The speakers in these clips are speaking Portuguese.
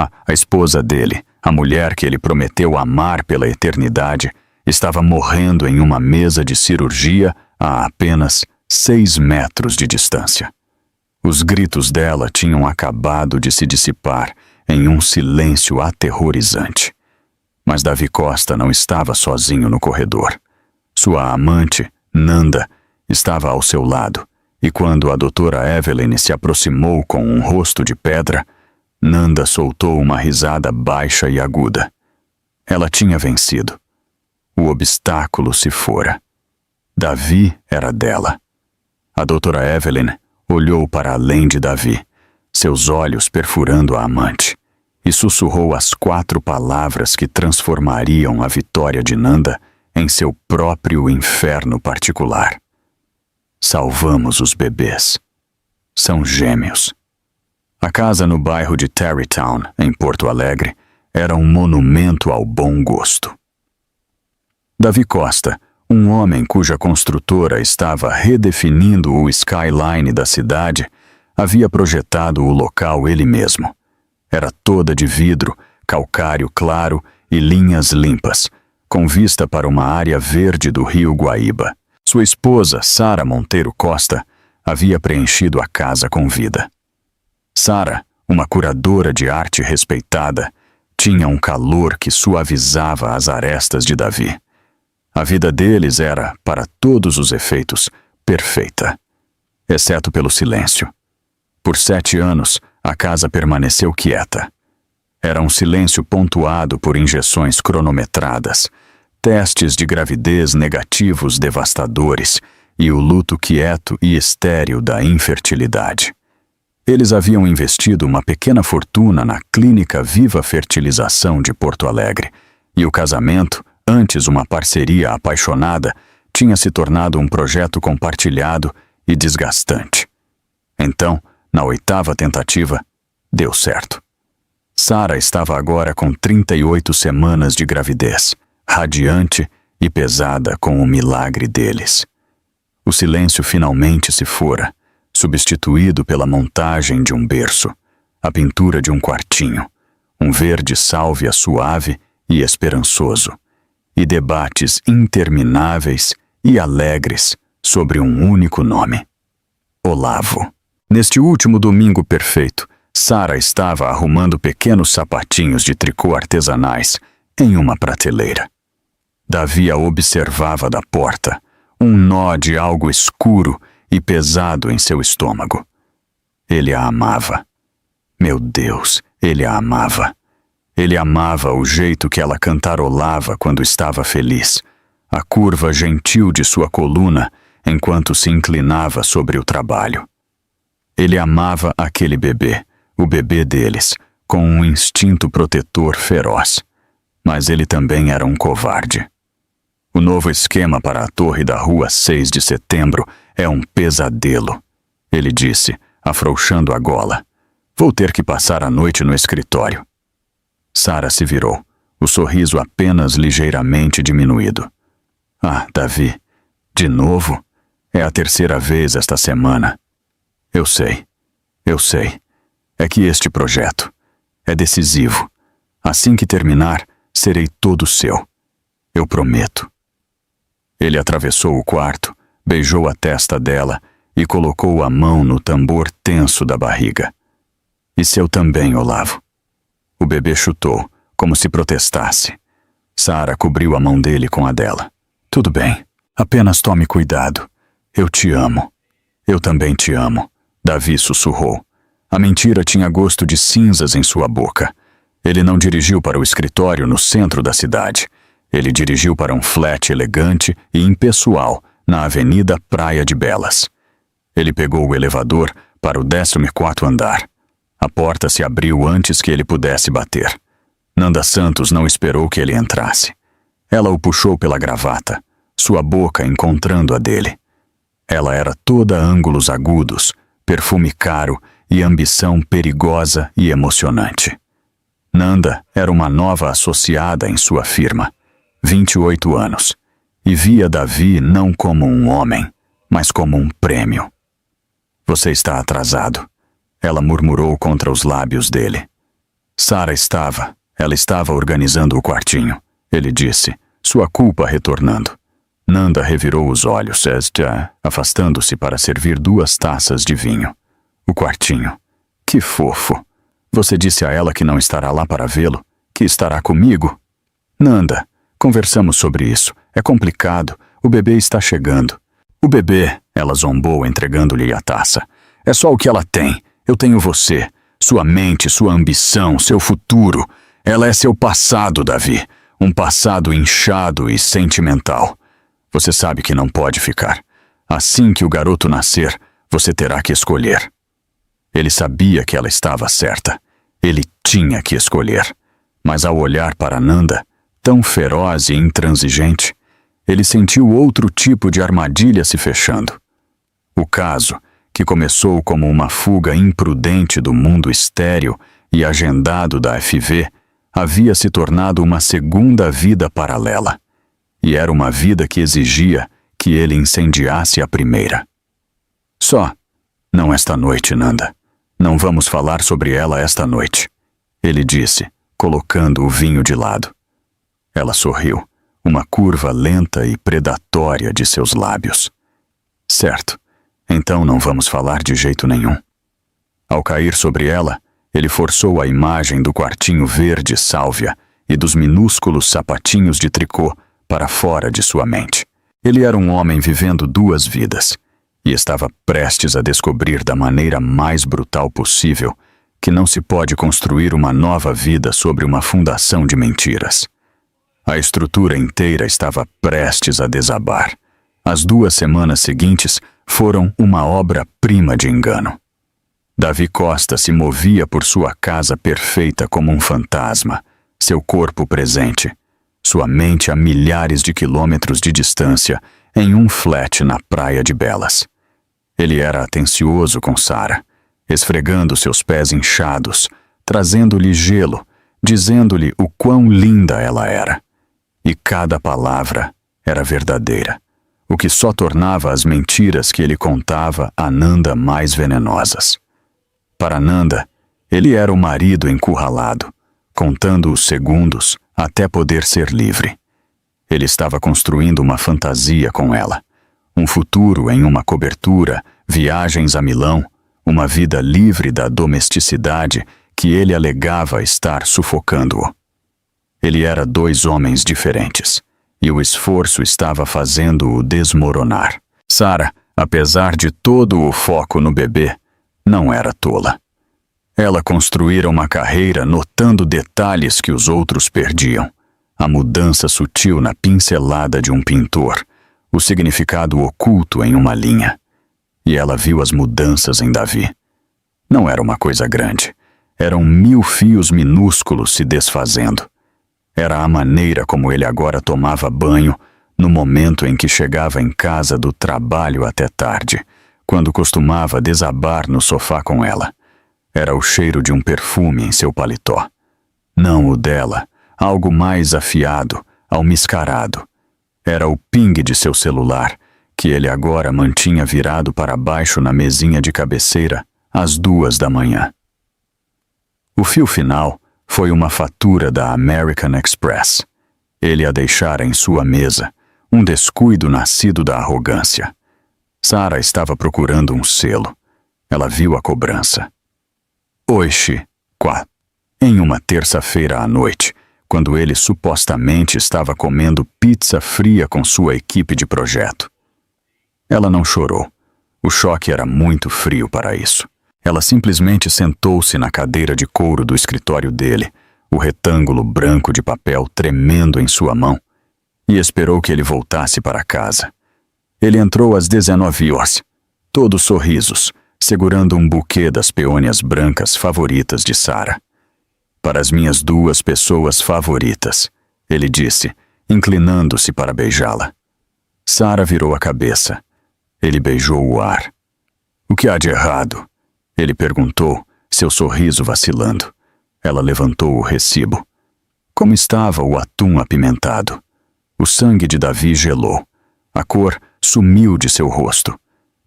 A esposa dele, a mulher que ele prometeu amar pela eternidade, estava morrendo em uma mesa de cirurgia a apenas 6 metros de distância. Os gritos dela tinham acabado de se dissipar em um silêncio aterrorizante. Mas Davi Costa não estava sozinho no corredor. Sua amante, Nanda, estava ao seu lado, e quando a doutora Evelyn se aproximou com um rosto de pedra, Nanda soltou uma risada baixa e aguda. Ela tinha vencido. O obstáculo se fora. Davi era dela. A doutora Evelyn olhou para além de Davi, seus olhos perfurando a amante, e sussurrou as 4 palavras que transformariam a vitória de Nanda em seu próprio inferno particular. Salvamos os bebês. São gêmeos. A casa no bairro de Tarrytown, em Porto Alegre, era um monumento ao bom gosto. Davi Costa, um homem cuja construtora estava redefinindo o skyline da cidade, havia projetado o local ele mesmo. Era toda de vidro, calcário claro e linhas limpas, com vista para uma área verde do rio Guaíba. Sua esposa, Sara Monteiro Costa, havia preenchido a casa com vida. Sara, uma curadora de arte respeitada, tinha um calor que suavizava as arestas de Davi. A vida deles era, para todos os efeitos, perfeita, exceto pelo silêncio. Por 7 anos, a casa permaneceu quieta. Era um silêncio pontuado por injeções cronometradas, testes de gravidez negativos devastadores e o luto quieto e estéril da infertilidade. Eles haviam investido uma pequena fortuna na Clínica Viva Fertilização de Porto Alegre, e o casamento, antes uma parceria apaixonada, tinha se tornado um projeto compartilhado e desgastante. Então, na 8ª tentativa, deu certo. Sara estava agora com 38 semanas de gravidez, radiante e pesada com o milagre deles. O silêncio finalmente se fora, substituído pela montagem de um berço, a pintura de um quartinho, um verde sálvia suave e esperançoso, e debates intermináveis e alegres sobre um único nome: Olavo. Neste último domingo perfeito, Sara estava arrumando pequenos sapatinhos de tricô artesanais em uma prateleira. Davi a observava da porta, um nó de algo escuro e pesado em seu estômago. Ele a amava. Meu Deus, ele a amava. Ele amava o jeito que ela cantarolava quando estava feliz, a curva gentil de sua coluna enquanto se inclinava sobre o trabalho. Ele amava aquele bebê, o bebê deles, com um instinto protetor feroz. Mas ele também era um covarde. O novo esquema para a torre da rua 6 de setembro é um pesadelo, ele disse, afrouxando a gola. Vou ter que passar a noite no escritório. Sara se virou, o sorriso apenas ligeiramente diminuído. Ah, Davi, de novo? É a 3ª vez esta semana. Eu sei. É que este projeto é decisivo. Assim que terminar, serei todo seu. Eu prometo. Ele atravessou o quarto, beijou a testa dela e colocou a mão no tambor tenso da barriga. E seu também, Olavo. O bebê chutou, como se protestasse. Sara cobriu a mão dele com a dela. Tudo bem, apenas tome cuidado. Eu te amo. Eu também te amo, Davi sussurrou. A mentira tinha gosto de cinzas em sua boca. Ele não dirigiu para o escritório no centro da cidade. Ele dirigiu para um flat elegante e impessoal na Avenida Praia de Belas. Ele pegou o elevador para o 14º andar. A porta se abriu antes que ele pudesse bater. Nanda Santos não esperou que ele entrasse. Ela o puxou pela gravata, sua boca encontrando a dele. Ela era toda ângulos agudos, perfume caro e ambição perigosa e emocionante. Nanda era uma nova associada em sua firma, 28 anos, e via Davi não como um homem, mas como um prêmio. Você está atrasado, ela murmurou contra os lábios dele. Ela estava organizando o quartinho. Ele disse, sua culpa retornando. Nanda revirou os olhos, afastando-se para servir 2 taças de vinho. O quartinho. Que fofo. Você disse a ela que não estará lá para vê-lo? Que estará comigo? Nanda, conversamos sobre isso. É complicado. O bebê está chegando. O bebê, ela zombou entregando-lhe a taça. É só o que ela tem. Eu tenho você. Sua mente, sua ambição, seu futuro. Ela é seu passado, Davi. Um passado inchado e sentimental. Você sabe que não pode ficar. Assim que o garoto nascer, você terá que escolher. Ele sabia que ela estava certa. Ele tinha que escolher. Mas ao olhar para Nanda, tão feroz e intransigente, ele sentiu outro tipo de armadilha se fechando. O caso, que começou como uma fuga imprudente do mundo estéril e agendado da FV, havia se tornado uma segunda vida paralela. E era uma vida que exigia que ele incendiasse a primeira. Não esta noite, Nanda. Não vamos falar sobre ela esta noite, ele disse, colocando o vinho de lado. Ela sorriu, uma curva lenta e predatória de seus lábios. Certo, então não vamos falar de jeito nenhum. Ao cair sobre ela, ele forçou a imagem do quartinho verde sálvia e dos minúsculos sapatinhos de tricô para fora de sua mente. Ele era um homem vivendo 2 vidas e estava prestes a descobrir da maneira mais brutal possível que não se pode construir uma nova vida sobre uma fundação de mentiras. A estrutura inteira estava prestes a desabar. As 2 semanas seguintes foram uma obra-prima de engano. Davi Costa se movia por sua casa perfeita como um fantasma, seu corpo presente, sua mente a milhares de quilômetros de distância, em um flat na Praia de Belas. Ele era atencioso com Sara, esfregando seus pés inchados, trazendo-lhe gelo, dizendo-lhe o quão linda ela era. E cada palavra era verdadeira, o que só tornava as mentiras que ele contava a Nanda mais venenosas. Para Nanda, ele era o marido encurralado, contando os segundos até poder ser livre. Ele estava construindo uma fantasia com ela, um futuro em uma cobertura, viagens a Milão, uma vida livre da domesticidade que ele alegava estar sufocando-o. Ele era 2 homens diferentes, e o esforço estava fazendo-o desmoronar. Sara, apesar de todo o foco no bebê, não era tola. Ela construíra uma carreira notando detalhes que os outros perdiam. A mudança sutil na pincelada de um pintor, o significado oculto em uma linha. E ela viu as mudanças em Davi. Não era uma coisa grande. Eram 1000 fios minúsculos se desfazendo. Era a maneira como ele agora tomava banho no momento em que chegava em casa do trabalho até tarde, quando costumava desabar no sofá com ela. Era o cheiro de um perfume em seu paletó. Não o dela, algo mais afiado, almiscarado. Era o ping de seu celular, que ele agora mantinha virado para baixo na mesinha de cabeceira, às 2 da manhã. O fio final foi uma fatura da American Express. Ele a deixara em sua mesa, um descuido nascido da arrogância. Sara estava procurando um selo. Ela viu a cobrança. Oishi, em uma terça-feira à noite, quando ele supostamente estava comendo pizza fria com sua equipe de projeto. Ela não chorou. O choque era muito frio para isso. Ela simplesmente sentou-se na cadeira de couro do escritório dele, o retângulo branco de papel tremendo em sua mão, e esperou que ele voltasse para casa. Ele entrou às 19h, todo sorrisos, segurando um buquê das peônias brancas favoritas de Sara. Para as minhas 2 pessoas favoritas, ele disse, inclinando-se para beijá-la. Sara virou a cabeça. Ele beijou o ar. O que há de errado? Ele perguntou, seu sorriso vacilando. Ela levantou o recibo. Como estava o atum apimentado? O sangue de Davi gelou. A cor sumiu de seu rosto.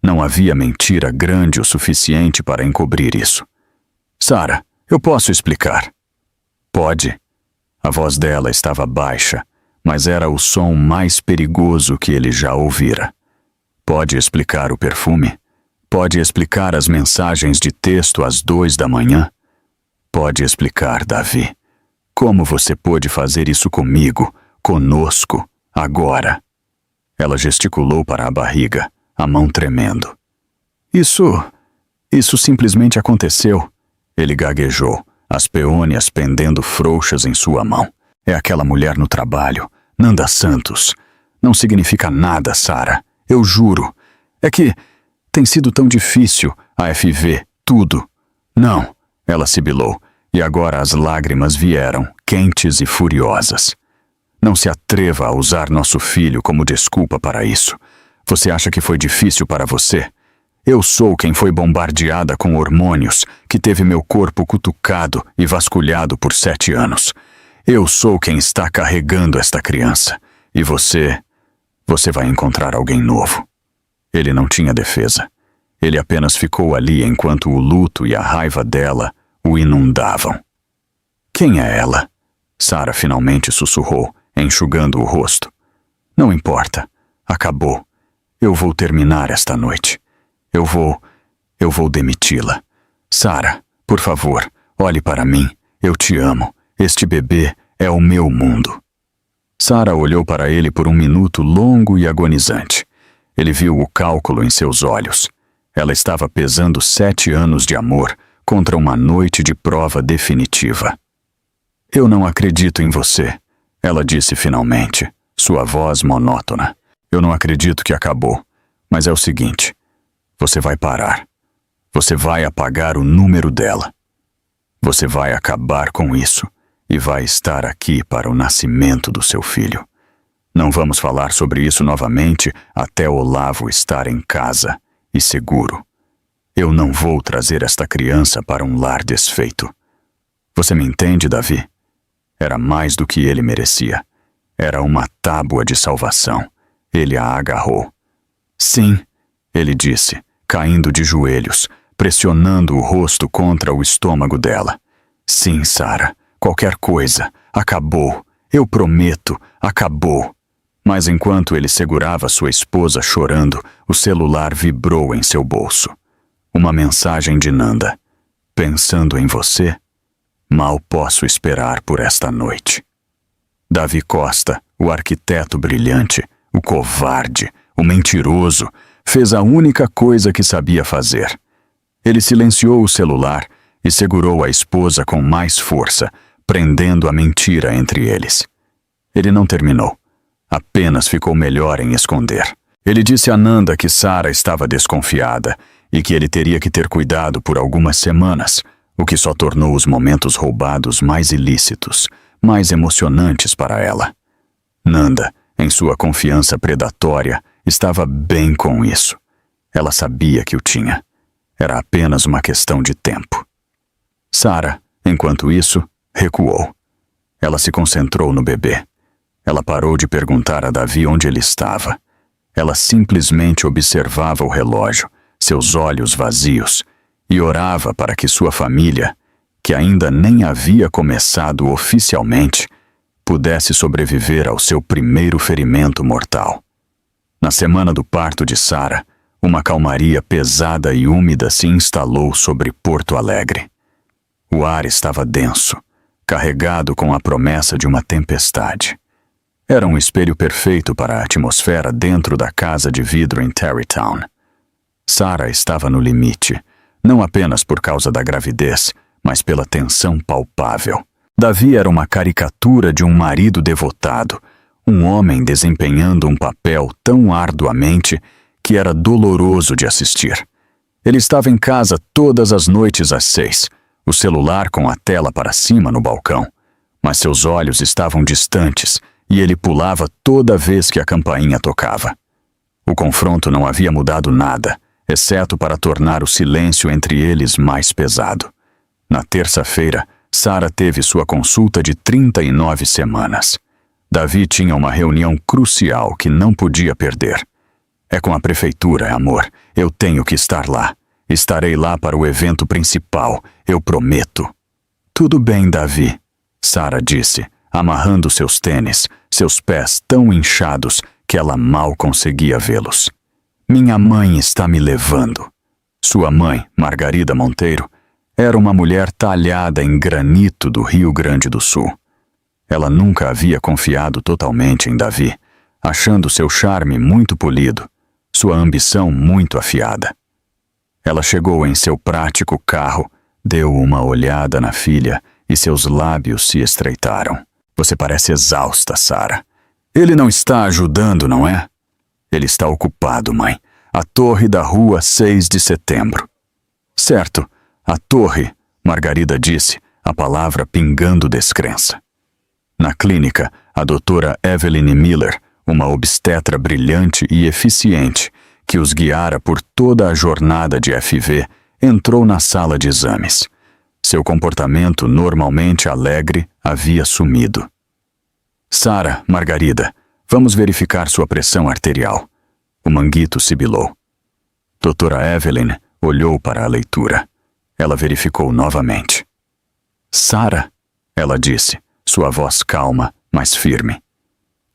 Não havia mentira grande o suficiente para encobrir isso. Sara, eu posso explicar. Pode. A voz dela estava baixa, mas era o som mais perigoso que ele já ouvira. Pode explicar o perfume? Pode explicar as mensagens de texto às 2 da manhã? Pode explicar, Davi, como você pôde fazer isso comigo, conosco, agora? Ela gesticulou para a barriga, a mão tremendo. Isso simplesmente aconteceu. Ele gaguejou, as peônias pendendo frouxas em sua mão. É aquela mulher no trabalho, Nanda Santos. Não significa nada, Sara. Eu juro. É que tem sido tão difícil, a FV, tudo. Não, ela sibilou, e agora as lágrimas vieram, quentes e furiosas. Não se atreva a usar nosso filho como desculpa para isso. Você acha que foi difícil para você? Eu sou quem foi bombardeada com hormônios, que teve meu corpo cutucado e vasculhado por 7 anos. Eu sou quem está carregando esta criança. E você vai encontrar alguém novo. Ele não tinha defesa. Ele apenas ficou ali enquanto o luto e a raiva dela o inundavam. Quem é ela? Sara finalmente sussurrou, enxugando o rosto. Não importa. Acabou. Eu vou terminar esta noite. Eu vou demiti-la. Sara, por favor, olhe para mim. Eu te amo. Este bebê é o meu mundo. Sara olhou para ele por um minuto longo e agonizante. Ele viu o cálculo em seus olhos. Ela estava pesando 7 anos de amor contra uma noite de prova definitiva. Eu não acredito em você, ela disse finalmente, sua voz monótona. Eu não acredito que acabou, mas é o seguinte, você vai parar. Você vai apagar o número dela. Você vai acabar com isso e vai estar aqui para o nascimento do seu filho. Não vamos falar sobre isso novamente até Olavo estar em casa e seguro. Eu não vou trazer esta criança para um lar desfeito. Você me entende, Davi? Era mais do que ele merecia. Era uma tábua de salvação. Ele a agarrou. Sim, ele disse, caindo de joelhos, pressionando o rosto contra o estômago dela. Sim, Sara, qualquer coisa. Acabou. Eu prometo, acabou. Mas enquanto ele segurava sua esposa chorando, o celular vibrou em seu bolso. Uma mensagem de Nanda. Pensando em você, mal posso esperar por esta noite. Davi Costa, o arquiteto brilhante, o covarde, o mentiroso, fez a única coisa que sabia fazer. Ele silenciou o celular e segurou a esposa com mais força, prendendo a mentira entre eles. Ele não terminou. Apenas ficou melhor em esconder. Ele disse a Nanda que Sara estava desconfiada e que ele teria que ter cuidado por algumas semanas, o que só tornou os momentos roubados mais ilícitos, mais emocionantes para ela. Nanda, em sua confiança predatória, estava bem com isso. Ela sabia que o tinha. Era apenas uma questão de tempo. Sara, enquanto isso, recuou. Ela se concentrou no bebê. Ela parou de perguntar a Davi onde ele estava. Ela simplesmente observava o relógio, seus olhos vazios, e orava para que sua família, que ainda nem havia começado oficialmente, pudesse sobreviver ao seu primeiro ferimento mortal. Na semana do parto de Sara, uma calmaria pesada e úmida se instalou sobre Porto Alegre. O ar estava denso, carregado com a promessa de uma tempestade. Era um espelho perfeito para a atmosfera dentro da casa de vidro em Tarrytown. Sara estava no limite, não apenas por causa da gravidez, mas pela tensão palpável. Davi era uma caricatura de um marido devotado, um homem desempenhando um papel tão arduamente que era doloroso de assistir. Ele estava em casa todas as noites às 6, o celular com a tela para cima no balcão, mas seus olhos estavam distantes e ele pulava toda vez que a campainha tocava. O confronto não havia mudado nada, exceto para tornar o silêncio entre eles mais pesado. Na terça-feira, Sara teve sua consulta de 39 semanas. Davi tinha uma reunião crucial que não podia perder. É com a prefeitura, amor. Eu tenho que estar lá. Estarei lá para o evento principal, eu prometo. Tudo bem, Davi. Sara disse, amarrando seus tênis, seus pés tão inchados que ela mal conseguia vê-los. Minha mãe está me levando. Sua mãe, Margarida Monteiro, era uma mulher talhada em granito do Rio Grande do Sul. Ela nunca havia confiado totalmente em Davi, achando seu charme muito polido, sua ambição muito afiada. Ela chegou em seu prático carro, deu uma olhada na filha e seus lábios se estreitaram. Você parece exausta, Sara. Ele não está ajudando, não é? Ele está ocupado, mãe. A torre da rua 6 de setembro. Certo, a torre, Margarida disse, a palavra pingando descrença. Na clínica, a doutora Eveline Miller, uma obstetra brilhante e eficiente, que os guiara por toda a jornada de FV, entrou na sala de exames. Seu comportamento normalmente alegre havia sumido. Sara, Margarida, vamos verificar sua pressão arterial. O manguito sibilou. Doutora Evelyn olhou para a leitura. Ela verificou novamente. Sara, ela disse, sua voz calma, mas firme.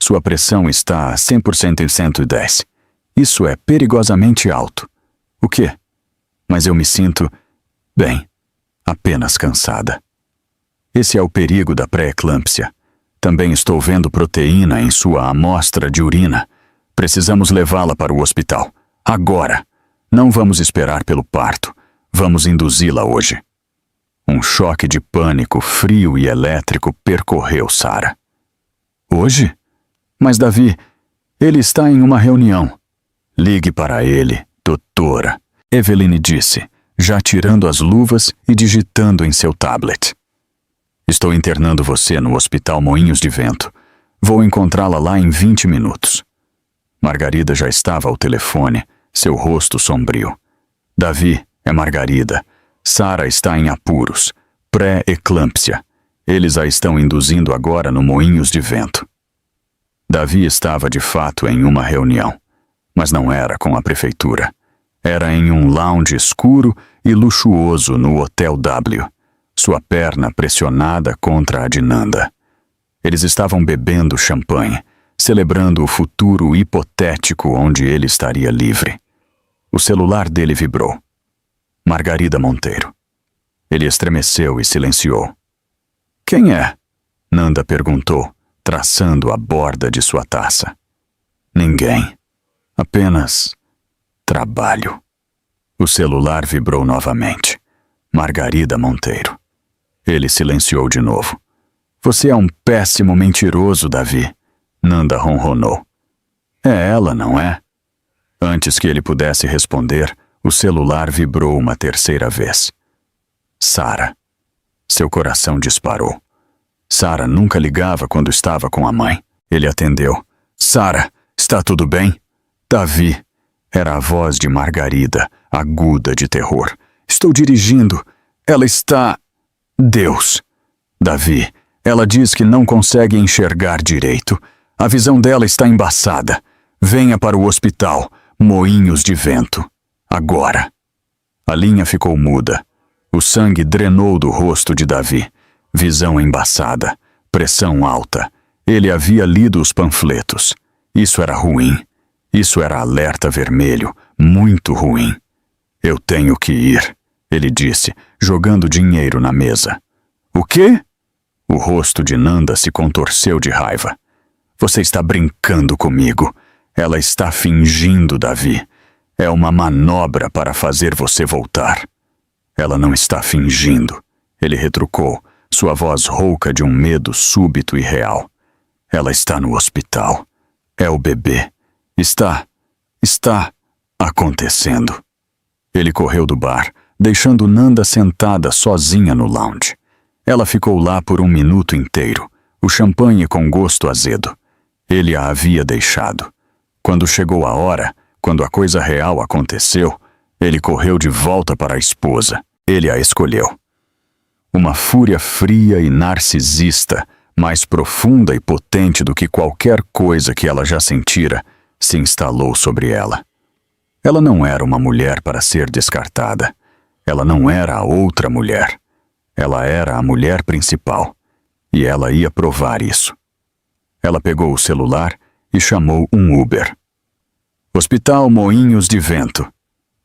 Sua pressão está 100% em 110. Isso é perigosamente alto. O quê? Mas eu me sinto, bem, apenas cansada. Esse é o perigo da pré-eclâmpsia. Também estou vendo proteína em sua amostra de urina. Precisamos levá-la para o hospital. Agora! Não vamos esperar pelo parto. Vamos induzi-la hoje. Um choque de pânico frio e elétrico percorreu Sara. Hoje? Mas Davi, ele está em uma reunião. Ligue para ele, doutora, Eveline disse, já tirando as luvas e digitando em seu tablet. Estou internando você no Hospital Moinhos de Vento. Vou encontrá-la lá em 20 minutos. Margarida já estava ao telefone, seu rosto sombrio. Davi, é Margarida. Sara está em apuros. Pré-eclâmpsia. Eles a estão induzindo agora no Moinhos de Vento. Davi estava de fato em uma reunião, mas não era com a prefeitura. Era em um lounge escuro e luxuoso no Hotel W, sua perna pressionada contra a de Nanda. Eles estavam bebendo champanhe, celebrando o futuro hipotético onde ele estaria livre. O celular dele vibrou. Margarida Monteiro. Ele estremeceu e silenciou. Quem é? Nanda perguntou, traçando a borda de sua taça. Ninguém. Apenas trabalho. O celular vibrou novamente. Margarida Monteiro. Ele silenciou de novo. Você é um péssimo mentiroso, Davi. Nanda ronronou. É ela, não é? Antes que ele pudesse responder, o celular vibrou uma terceira vez. Sara. Seu coração disparou. Sara nunca ligava quando estava com a mãe. Ele atendeu. Sara, está tudo bem? Davi. Era a voz de Margarida, aguda de terror. Estou dirigindo. Ela está... Deus. Davi, ela diz que não consegue enxergar direito. A visão dela está embaçada. Venha para o hospital. Moinhos de Vento. Agora. A linha ficou muda. O sangue drenou do rosto de Davi. Visão embaçada. Pressão alta. Ele havia lido os panfletos. Isso era ruim. Isso era alerta vermelho. Muito ruim. Eu tenho que ir, ele disse, jogando dinheiro na mesa. O quê? O rosto de Nanda se contorceu de raiva. Você está brincando comigo. Ela está fingindo, Davi. É uma manobra para fazer você voltar. Ela não está fingindo, ele retrucou, sua voz rouca de um medo súbito e real. Ela está no hospital. É o bebê. Está acontecendo. Ele correu do bar, deixando Nanda sentada sozinha no lounge. Ela ficou lá por 1 minuto inteiro, o champanhe com gosto azedo. Ele a havia deixado. Quando chegou a hora, quando a coisa real aconteceu, ele correu de volta para a esposa. Ele a escolheu. Uma fúria fria e narcisista, mais profunda e potente do que qualquer coisa que ela já sentira, se instalou sobre ela. Ela não era uma mulher para ser descartada. Ela não era a outra mulher. Ela era a mulher principal. e ela ia provar isso. Ela pegou o celular e chamou um Uber. Hospital Moinhos de Vento,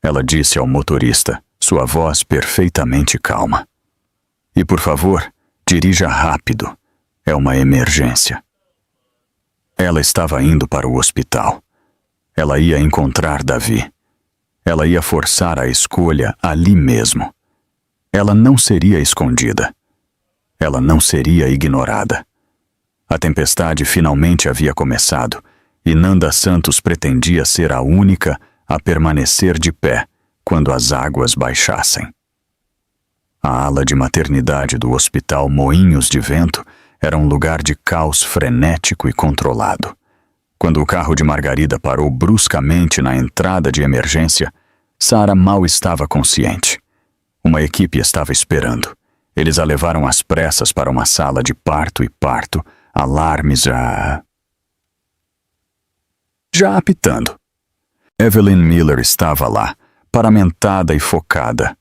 ela disse ao motorista, sua voz perfeitamente calma. E por favor, dirija rápido. É uma emergência. Ela estava indo para o hospital. Ela ia encontrar Davi. Ela ia forçar a escolha ali mesmo. Ela não seria escondida. Ela não seria ignorada. A tempestade finalmente havia começado e Nanda Santos pretendia ser a única a permanecer de pé quando as águas baixassem. A ala de maternidade do Hospital Moinhos de Vento era um lugar de caos frenético e controlado. Quando o carro de Margarida parou bruscamente na entrada de emergência, Sara mal estava consciente. Uma equipe estava esperando. Eles a levaram às pressas para uma sala de parto, alarmes já apitando. Evelyn Miller estava lá, paramentada e focada.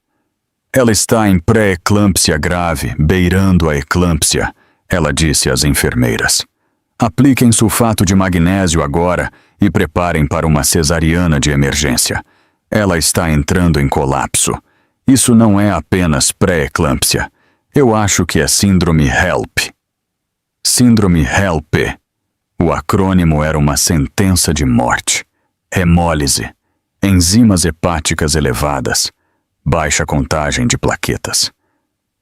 Ela está em pré-eclâmpsia grave, beirando a eclâmpsia, ela disse às enfermeiras. Apliquem sulfato de magnésio agora e preparem para uma cesariana de emergência. Ela está entrando em colapso. Isso não é apenas pré-eclâmpsia. Eu acho que é síndrome HELP. Síndrome HELP. O acrônimo era uma sentença de morte. Hemólise, enzimas hepáticas elevadas, baixa contagem de plaquetas.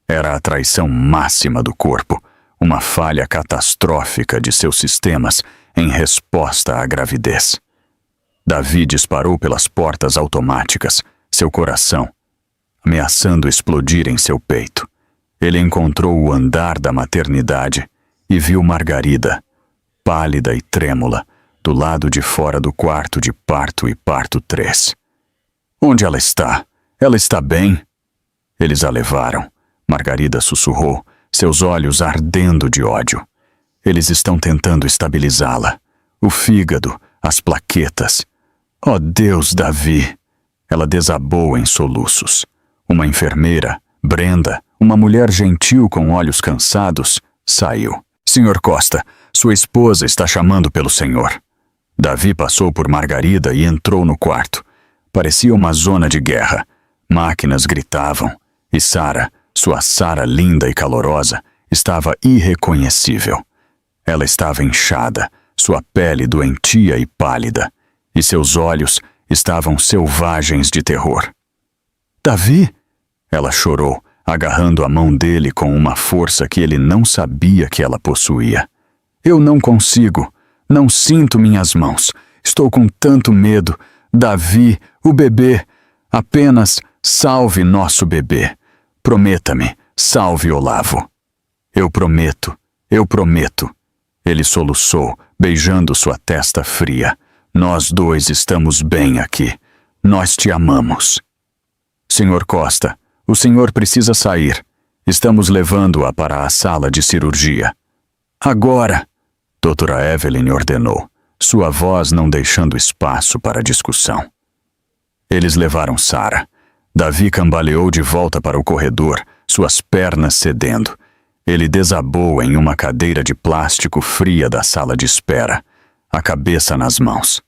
Era a traição máxima do corpo, uma falha catastrófica de seus sistemas em resposta à gravidez. Davi disparou pelas portas automáticas, seu coração, ameaçando explodir em seu peito. Ele encontrou o andar da maternidade e viu Margarida, pálida e trêmula, do lado de fora do quarto de parto e parto 3. Onde ela está? Ela está bem? Eles a levaram. Margarida sussurrou, seus olhos ardendo de ódio. Eles estão tentando estabilizá-la. O fígado, as plaquetas. Oh Deus, Davi! Ela desabou em soluços. Uma enfermeira, Brenda, uma mulher gentil com olhos cansados, saiu. Senhor Costa, sua esposa está chamando pelo senhor. Davi passou por Margarida e entrou no quarto. Parecia uma zona de guerra. Máquinas gritavam. E Sara, sua Sara linda e calorosa, estava irreconhecível. Ela estava inchada, sua pele doentia e pálida, e seus olhos estavam selvagens de terror. Davi? Ela chorou, agarrando a mão dele com uma força que ele não sabia que ela possuía. Eu não consigo, não sinto minhas mãos, estou com tanto medo. Davi, o bebê, apenas salve nosso bebê. Prometa-me, salve Olavo. Eu prometo, eu prometo. Ele soluçou, beijando sua testa fria. Nós dois estamos bem aqui. Nós te amamos. Senhor Costa, o senhor precisa sair. Estamos levando-a para a sala de cirurgia. Agora! Doutora Evelyn ordenou, sua voz não deixando espaço para discussão. Eles levaram Sara. Davi cambaleou de volta para o corredor, suas pernas cedendo. Ele desabou em uma cadeira de plástico fria da sala de espera, a cabeça nas mãos.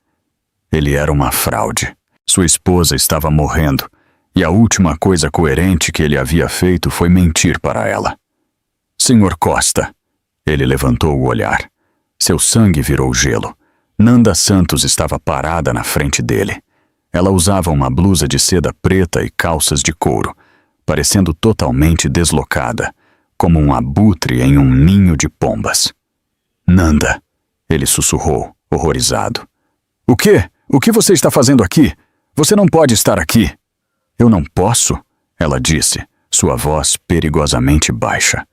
Ele era uma fraude. Sua esposa estava morrendo, e a última coisa coerente que ele havia feito foi mentir para ela. Senhor Costa. Ele levantou o olhar. Seu sangue virou gelo. Nanda Santos estava parada na frente dele. Ela usava uma blusa de seda preta e calças de couro, parecendo totalmente deslocada, como um abutre em um ninho de pombas. Nanda, ele sussurrou, horrorizado. O quê? O que você está fazendo aqui? Você não pode estar aqui. Eu não posso, ela disse, sua voz perigosamente baixa.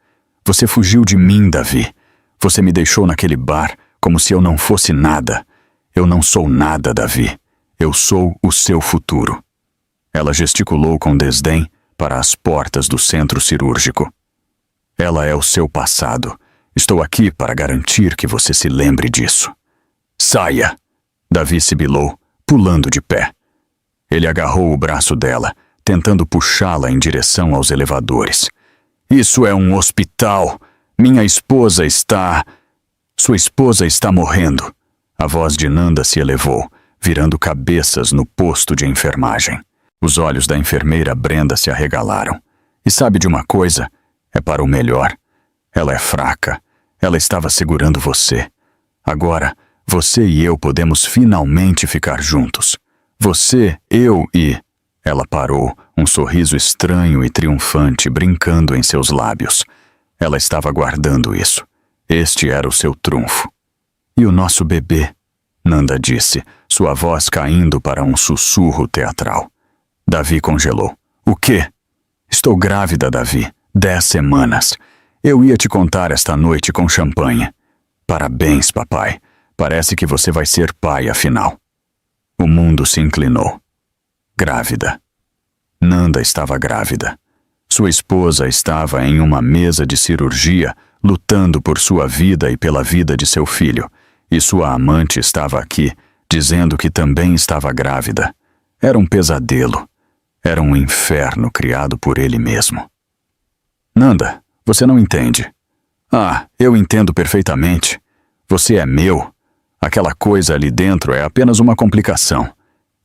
Você fugiu de mim, Davi. Você me deixou naquele bar como se eu não fosse nada. Eu não sou nada, Davi. Eu sou o seu futuro. Ela gesticulou com desdém para as portas do centro cirúrgico. Ela é o seu passado. Estou aqui para garantir que você se lembre disso. Saia! Davi sibilou, pulando de pé. Ele agarrou o braço dela, tentando puxá-la em direção aos elevadores. Isso é um hospital! Minha esposa está... Sua esposa está morrendo. A voz de Nanda se elevou, virando cabeças no posto de enfermagem. Os olhos da enfermeira Brenda se arregalaram. E sabe de uma coisa? É para o melhor. Ela é fraca. Ela estava segurando você. Agora, você e eu podemos finalmente ficar juntos. Você, eu e... Ela parou, um sorriso estranho e triunfante brincando em seus lábios. Ela estava guardando isso. Este era o seu trunfo. E o nosso bebê? Nanda disse, sua voz caindo para um sussurro teatral. Davi congelou. O quê? Estou grávida, Davi. 10 semanas. Eu ia te contar esta noite com champanhe. Parabéns, papai. Parece que você vai ser pai, afinal. O mundo se inclinou. Grávida. Nanda estava grávida. Sua esposa estava em uma mesa de cirurgia, lutando por sua vida e pela vida de seu filho, e sua amante estava aqui, dizendo que também estava grávida. Era um pesadelo. Era um inferno criado por ele mesmo. Nanda, você não entende. Ah, eu entendo perfeitamente. Você é meu. Aquela coisa ali dentro é apenas uma complicação.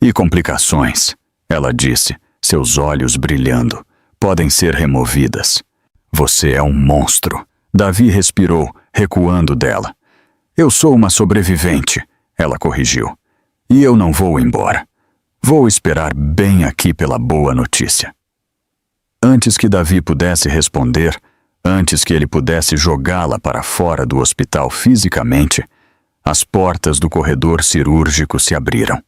E complicações, ela disse, seus olhos brilhando, podem ser removidas. Você é um monstro. Davi respirou, recuando dela. Eu sou uma sobrevivente, ela corrigiu. E eu não vou embora. Vou esperar bem aqui pela boa notícia. Antes que Davi pudesse responder, antes que ele pudesse jogá-la para fora do hospital fisicamente, as portas do corredor cirúrgico se abriram.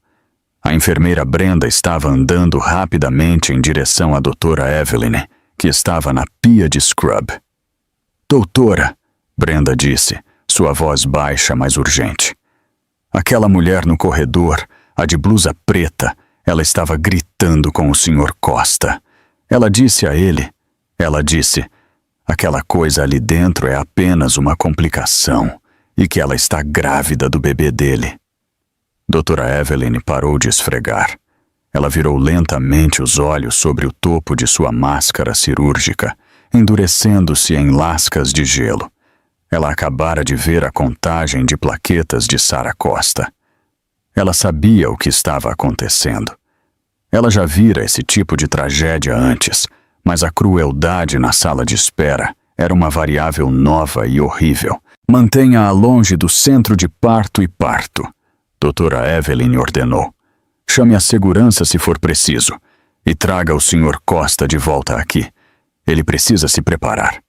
A enfermeira Brenda estava andando rapidamente em direção à doutora Evelyn, que estava na pia de scrub. Doutora, Brenda disse, sua voz baixa, mas urgente. Aquela mulher no corredor, a de blusa preta, ela estava gritando com o Sr. Costa. Ela disse a ele, aquela coisa ali dentro é apenas uma complicação e que ela está grávida do bebê dele. Doutora Evelyn parou de esfregar. Ela virou lentamente os olhos sobre o topo de sua máscara cirúrgica, endurecendo-se em lascas de gelo. Ela acabara de ver a contagem de plaquetas de Sara Costa. Ela sabia o que estava acontecendo. Ela já vira esse tipo de tragédia antes, mas a crueldade na sala de espera era uma variável nova e horrível. Mantenha-a longe do centro de parto e parto, doutora Evelyn ordenou. Chame a segurança se for preciso e traga o Sr. Costa de volta aqui. Ele precisa se preparar.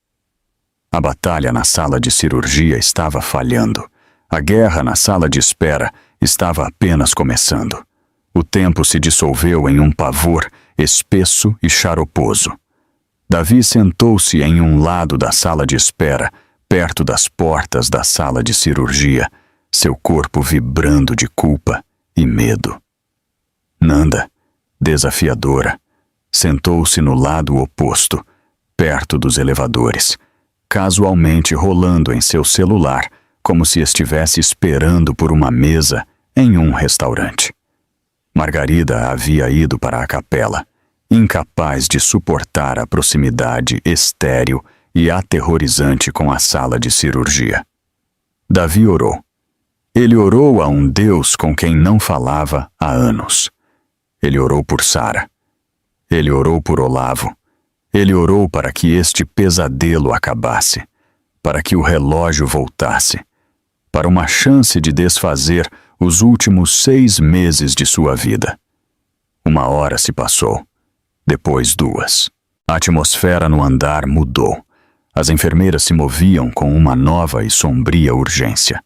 A batalha na sala de cirurgia estava falhando. A guerra na sala de espera estava apenas começando. O tempo se dissolveu em um pavor espesso e charoposo. Davi sentou-se em um lado da sala de espera, perto das portas da sala de cirurgia, seu corpo vibrando de culpa e medo. Nanda, desafiadora, sentou-se no lado oposto, perto dos elevadores, casualmente rolando em seu celular, como se estivesse esperando por uma mesa em um restaurante. Margarida havia ido para a capela, incapaz de suportar a proximidade estéril e aterrorizante com a sala de cirurgia. Davi orou. Ele orou a um Deus com quem não falava há anos. Ele orou por Sara. Ele orou por Olavo. Ele orou para que este pesadelo acabasse, para que o relógio voltasse, para uma chance de desfazer os últimos 6 meses de sua vida. 1 hora se passou, depois 2. A atmosfera no andar mudou. As enfermeiras se moviam com uma nova e sombria urgência.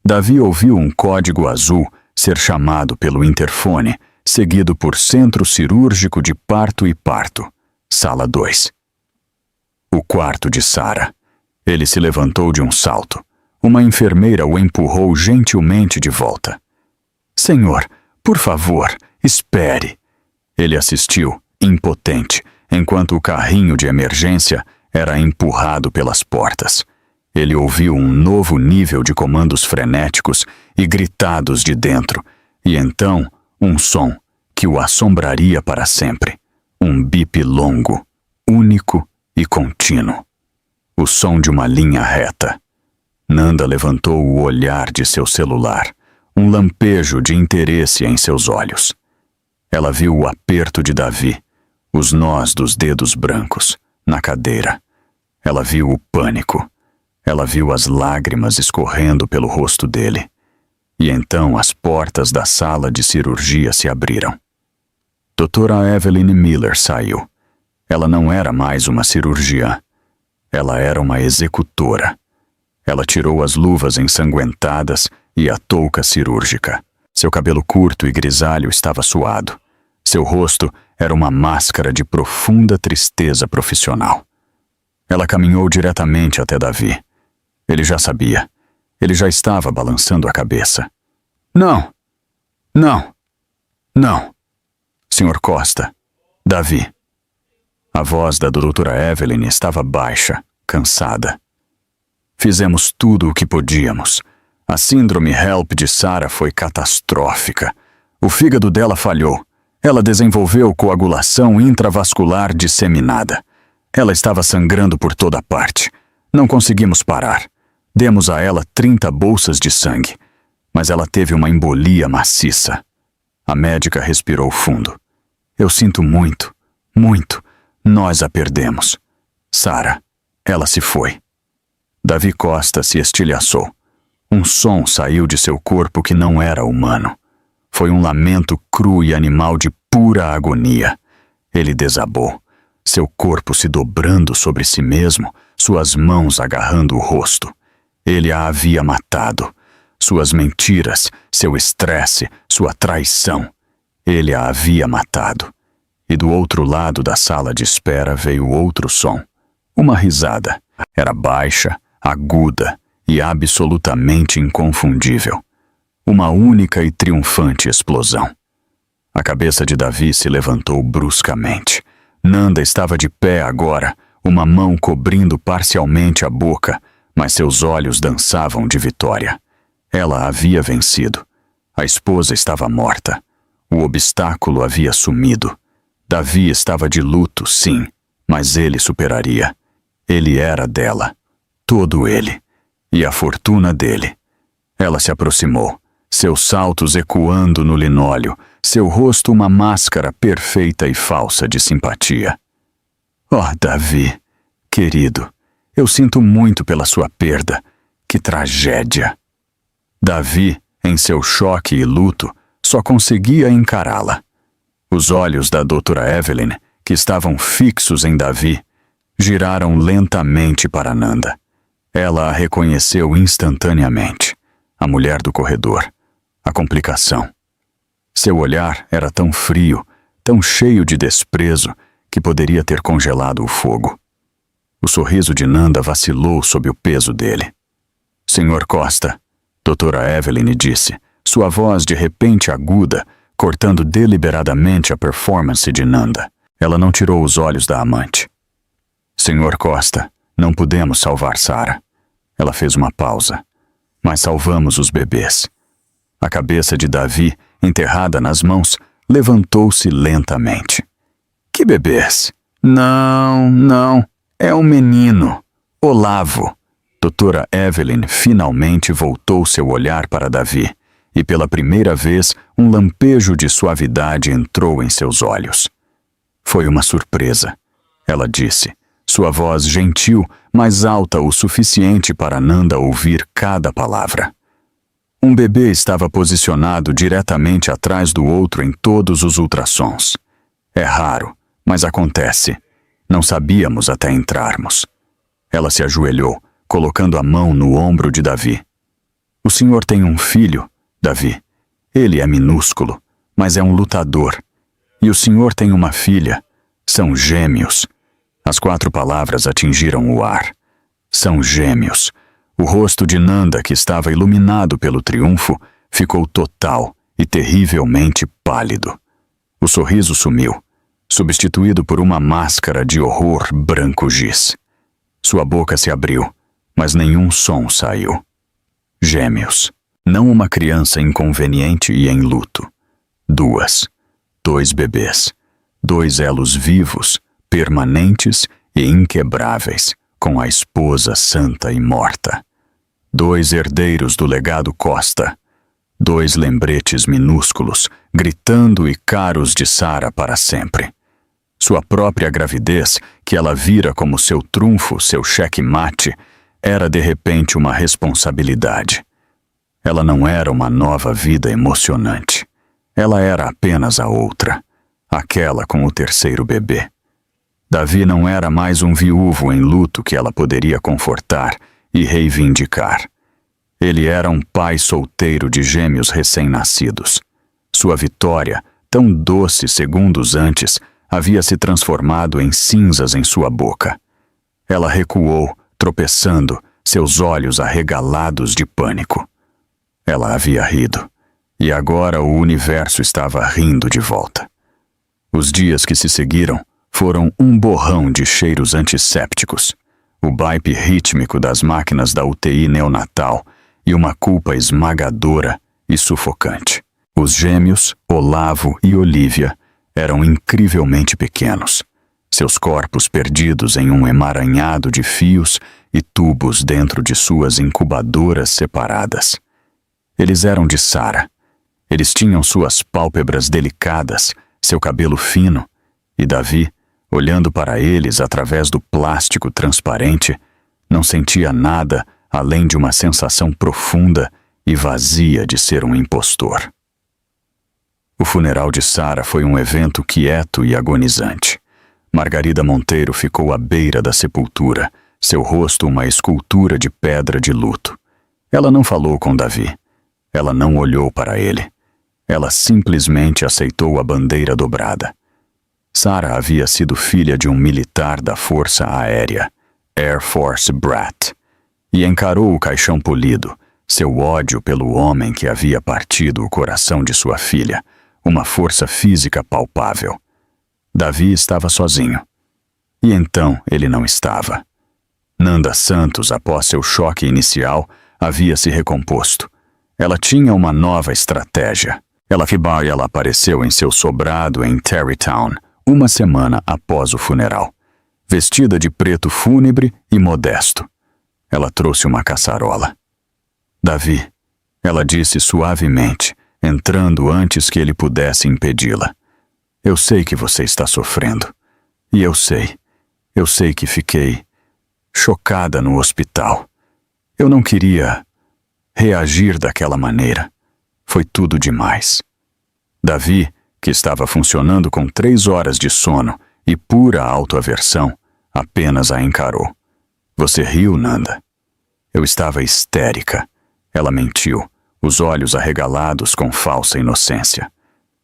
Davi ouviu um código azul ser chamado pelo interfone, seguido por Centro Cirúrgico de Parto e Parto, Sala 2. O quarto de Sara. Ele se levantou de um salto. Uma enfermeira o empurrou gentilmente de volta. Senhor, por favor, espere. Ele assistiu, impotente, enquanto o carrinho de emergência era empurrado pelas portas. Ele ouviu um novo nível de comandos frenéticos e gritados de dentro, e então um som que o assombraria para sempre. Um bip longo, único e contínuo. o som de uma linha reta. Nanda levantou o olhar de seu celular, um lampejo de interesse em seus olhos. Ela viu o aperto de Davi, os nós dos dedos brancos, na cadeira. Ela viu o pânico. Ela viu as lágrimas escorrendo pelo rosto dele. E então as portas da sala de cirurgia se abriram. Doutora Evelyn Miller saiu. Ela não era mais uma cirurgiã. Ela era uma executora. Ela tirou as luvas ensanguentadas e a touca cirúrgica. Seu cabelo curto e grisalho estava suado. Seu rosto era uma máscara de profunda tristeza profissional. Ela caminhou diretamente até Davi. Ele já sabia. Ele já estava balançando a cabeça. Não! Não! Não! Senhor Costa. Davi. A voz da doutora Evelyn estava baixa, cansada. Fizemos tudo o que podíamos. A síndrome HELP de Sarah foi catastrófica. O fígado dela falhou. Ela desenvolveu coagulação intravascular disseminada. Ela estava sangrando por toda parte. Não conseguimos parar. Demos a ela 30 bolsas de sangue, mas ela teve uma embolia maciça. A médica respirou fundo. Eu sinto muito, muito. Nós a perdemos. Sarah, ela se foi. Davi Costa se estilhaçou. Um som saiu de seu corpo que não era humano. Foi um lamento cru e animal de pura agonia. Ele desabou, seu corpo se dobrando sobre si mesmo, suas mãos agarrando o rosto. Ele a havia matado. Suas mentiras, seu estresse, sua traição. Ele a havia matado. E do outro lado da sala de espera veio outro som. Uma risada. Era baixa, aguda e absolutamente inconfundível. Uma única e triunfante explosão. A cabeça de Davi se levantou bruscamente. Nanda estava de pé agora, uma mão cobrindo parcialmente a boca, mas seus olhos dançavam de vitória. Ela havia vencido. A esposa estava morta. O obstáculo havia sumido. Davi estava de luto, sim, mas ele superaria. Ele era dela. Todo ele. E a fortuna dele. Ela se aproximou, seus saltos ecoando no linóleo, seu rosto uma máscara perfeita e falsa de simpatia. Oh, Davi, querido, eu sinto muito pela sua perda. Que tragédia! Davi, em seu choque e luto, só conseguia encará-la. Os olhos da doutora Evelyn, que estavam fixos em Davi, giraram lentamente para Nanda. Ela a reconheceu instantaneamente. A mulher do corredor. A complicação. Seu olhar era tão frio, tão cheio de desprezo, que poderia ter congelado o fogo. O sorriso de Nanda vacilou sob o peso dele. Senhor Costa, doutora Evelyn disse, sua voz de repente aguda, cortando deliberadamente a performance de Nanda. Ela não tirou os olhos da amante. Senhor Costa, não pudemos salvar Sarah. Ela fez uma pausa. Mas salvamos os bebês. A cabeça de Davi, enterrada nas mãos, levantou-se lentamente. Que bebês? Não, não. É um menino. Olavo. Doutora Evelyn finalmente voltou seu olhar para Davi, e pela primeira vez um lampejo de suavidade entrou em seus olhos. Foi uma surpresa, ela disse, sua voz gentil, mas alta o suficiente para Nanda ouvir cada palavra. Um bebê estava posicionado diretamente atrás do outro em todos os ultrassons. É raro, mas acontece. Não sabíamos até entrarmos. Ela se ajoelhou, colocando a mão no ombro de Davi. O senhor tem um filho, Davi. Ele é minúsculo, mas é um lutador. E o senhor tem uma filha. São gêmeos. As 4 palavras atingiram o ar. São gêmeos. O rosto de Nanda, que estava iluminado pelo triunfo, ficou total e terrivelmente pálido. O sorriso sumiu, substituído por uma máscara de horror branco giz. Sua boca se abriu, mas nenhum som saiu. Gêmeos. Não uma criança inconveniente e em luto. 2 bebês. 2 elos vivos, permanentes e inquebráveis, com a esposa santa e morta. 2 herdeiros do legado Costa. 2 lembretes minúsculos, gritando e caros de Sarah para sempre. Sua própria gravidez, que ela vira como seu trunfo, seu cheque-mate, era de repente uma responsabilidade. Ela não era uma nova vida emocionante. Ela era apenas a outra, aquela com o 3º bebê. Davi não era mais um viúvo em luto que ela poderia confortar e reivindicar. Ele era um pai solteiro de gêmeos recém-nascidos. Sua vitória, tão doce segundos antes, havia se transformado em cinzas em sua boca. Ela recuou, tropeçando, seus olhos arregalados de pânico. Ela havia rido, e agora o universo estava rindo de volta. Os dias que se seguiram foram um borrão de cheiros antissépticos, o baipe rítmico das máquinas da UTI neonatal e uma culpa esmagadora e sufocante. Os gêmeos, Olavo e Olivia, eram incrivelmente pequenos, seus corpos perdidos em um emaranhado de fios e tubos dentro de suas incubadoras separadas. Eles eram de Sarah. Eles tinham suas pálpebras delicadas, seu cabelo fino, e Davi, olhando para eles através do plástico transparente, não sentia nada além de uma sensação profunda e vazia de ser um impostor. O funeral de Sarah foi um evento quieto e agonizante. Margarida Monteiro ficou à beira da sepultura, seu rosto uma escultura de pedra de luto. Ela não falou com Davi. Ela não olhou para ele. Ela simplesmente aceitou a bandeira dobrada. Sarah havia sido filha de um militar da Força Aérea, Air Force Brat, e encarou o caixão polido, seu ódio pelo homem que havia partido o coração de sua filha, uma força física palpável. Davi estava sozinho. E então ele não estava. Nanda Santos, após seu choque inicial, havia se recomposto. Ela tinha uma nova estratégia. Ela apareceu em seu sobrado em Tarrytown, uma semana após o funeral, vestida de preto fúnebre e modesto. Ela trouxe uma caçarola. Davi, ela disse suavemente, entrando antes que ele pudesse impedi-la. Eu sei que você está sofrendo. E eu sei que fiquei chocada no hospital. Eu não queria reagir daquela maneira. Foi tudo demais. Davi, que estava funcionando com 3 horas de sono e pura autoaversão, apenas a encarou. Você riu, Nanda? Eu estava histérica. Ela mentiu, os olhos arregalados com falsa inocência.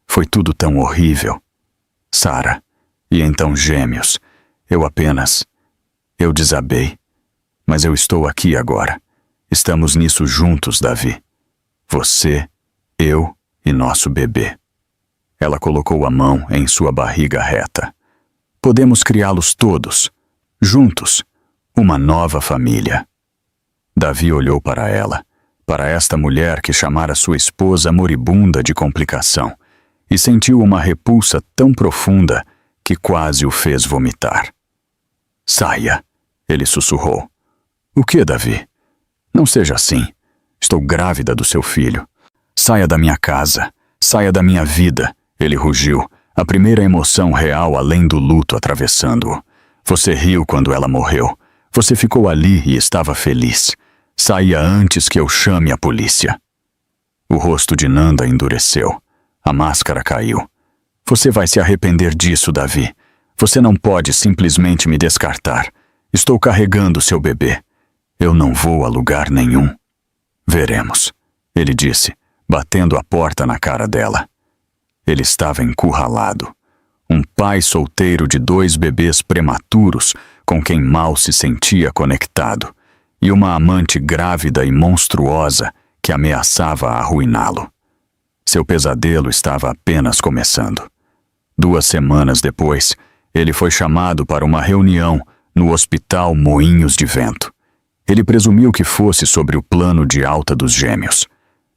Foi tudo tão horrível. Sarah, e então gêmeos. Eu desabei. Mas eu estou aqui agora. Estamos nisso juntos, Davi. Você, eu e nosso bebê. Ela colocou a mão em sua barriga reta. Podemos criá-los todos, juntos, uma nova família. Davi olhou para ela, para esta mulher que chamara sua esposa moribunda de complicação, e sentiu uma repulsa tão profunda que quase o fez vomitar. Saia, ele sussurrou. O que, Davi? Não seja assim. Estou grávida do seu filho. Saia da minha casa, saia da minha vida, ele rugiu, a primeira emoção real além do luto atravessando-o. Você riu quando ela morreu. Você ficou ali e estava feliz. Saia antes que eu chame a polícia. O rosto de Nanda endureceu. A máscara caiu. Você vai se arrepender disso, Davi. Você não pode simplesmente me descartar. Estou carregando seu bebê. Eu não vou a lugar nenhum. Veremos, ele disse, batendo a porta na cara dela. Ele estava encurralado. Um pai solteiro de 2 bebês prematuros com quem mal se sentia conectado, e uma amante grávida e monstruosa que ameaçava arruiná-lo. Seu pesadelo estava apenas começando. 2 semanas depois, ele foi chamado para uma reunião no Hospital Moinhos de Vento. Ele presumiu que fosse sobre o plano de alta dos gêmeos,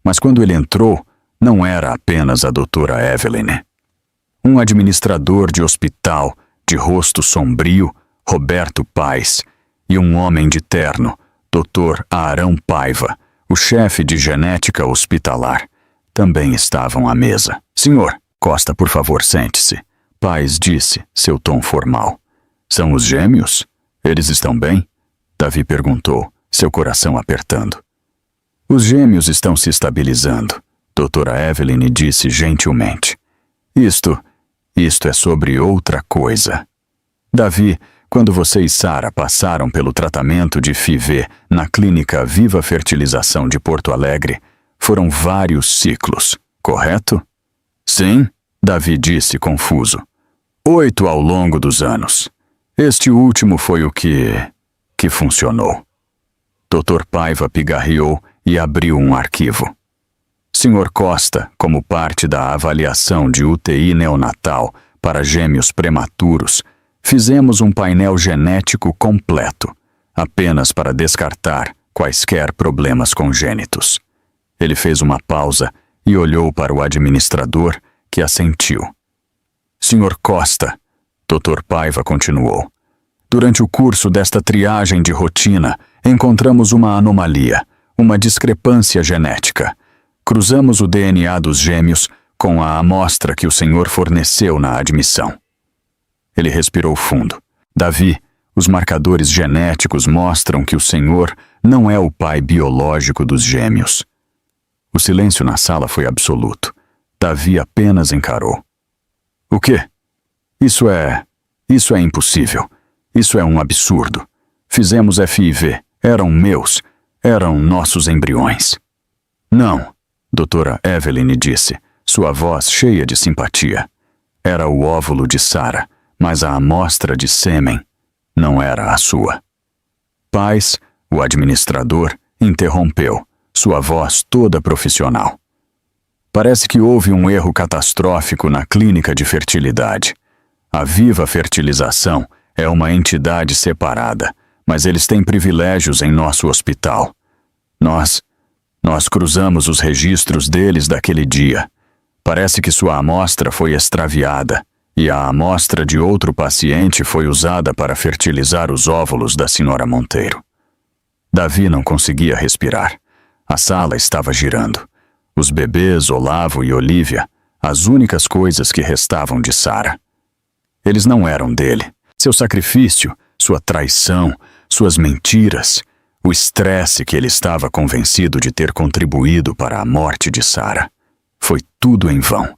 mas quando ele entrou, não era apenas a doutora Eveline. Um administrador de hospital, de rosto sombrio, Roberto Paes, e um homem de terno, Dr. Arão Paiva, o chefe de genética hospitalar, também estavam à mesa. Senhor, Costa, por favor, sente-se. Paz disse, seu tom formal. São os gêmeos? Eles estão bem? Davi perguntou, seu coração apertando. Os gêmeos estão se estabilizando, doutora Evelyn disse gentilmente. Isto é sobre outra coisa. Davi, quando você e Sara passaram pelo tratamento de FIV na clínica Viva Fertilização de Porto Alegre, foram vários ciclos, correto? Sim, Davi disse confuso. 8 ao longo dos anos. Este último foi o que funcionou. Dr. Paiva pigarreou e abriu um arquivo. Sr. Costa, como parte da avaliação de UTI neonatal para gêmeos prematuros, fizemos um painel genético completo, apenas para descartar quaisquer problemas congênitos. Ele fez uma pausa e olhou para o administrador, que assentiu. Sr. Costa, Dr. Paiva continuou, durante o curso desta triagem de rotina, encontramos uma anomalia, uma discrepância genética. Cruzamos o DNA dos gêmeos com a amostra que o senhor forneceu na admissão. Ele respirou fundo. Davi, os marcadores genéticos mostram que o senhor não é o pai biológico dos gêmeos. O silêncio na sala foi absoluto. Davi apenas encarou. O quê? Isso é impossível. Isso é um absurdo. Fizemos FIV. Eram meus. Eram nossos embriões. Não, doutora Evelyn disse, sua voz cheia de simpatia. Era o óvulo de Sara, mas a amostra de sêmen não era a sua. Paz, o administrador, interrompeu, sua voz toda profissional. Parece que houve um erro catastrófico na clínica de fertilidade. A Viva Fertilização é uma entidade separada, mas eles têm privilégios em nosso hospital. Nós cruzamos os registros deles daquele dia. Parece que sua amostra foi extraviada e a amostra de outro paciente foi usada para fertilizar os óvulos da senhora Monteiro. Davi não conseguia respirar. A sala estava girando. Os bebês, Olavo e Olívia, as únicas coisas que restavam de Sara. Eles não eram dele. Seu sacrifício, sua traição, suas mentiras, o estresse que ele estava convencido de ter contribuído para a morte de Sara. Foi tudo em vão.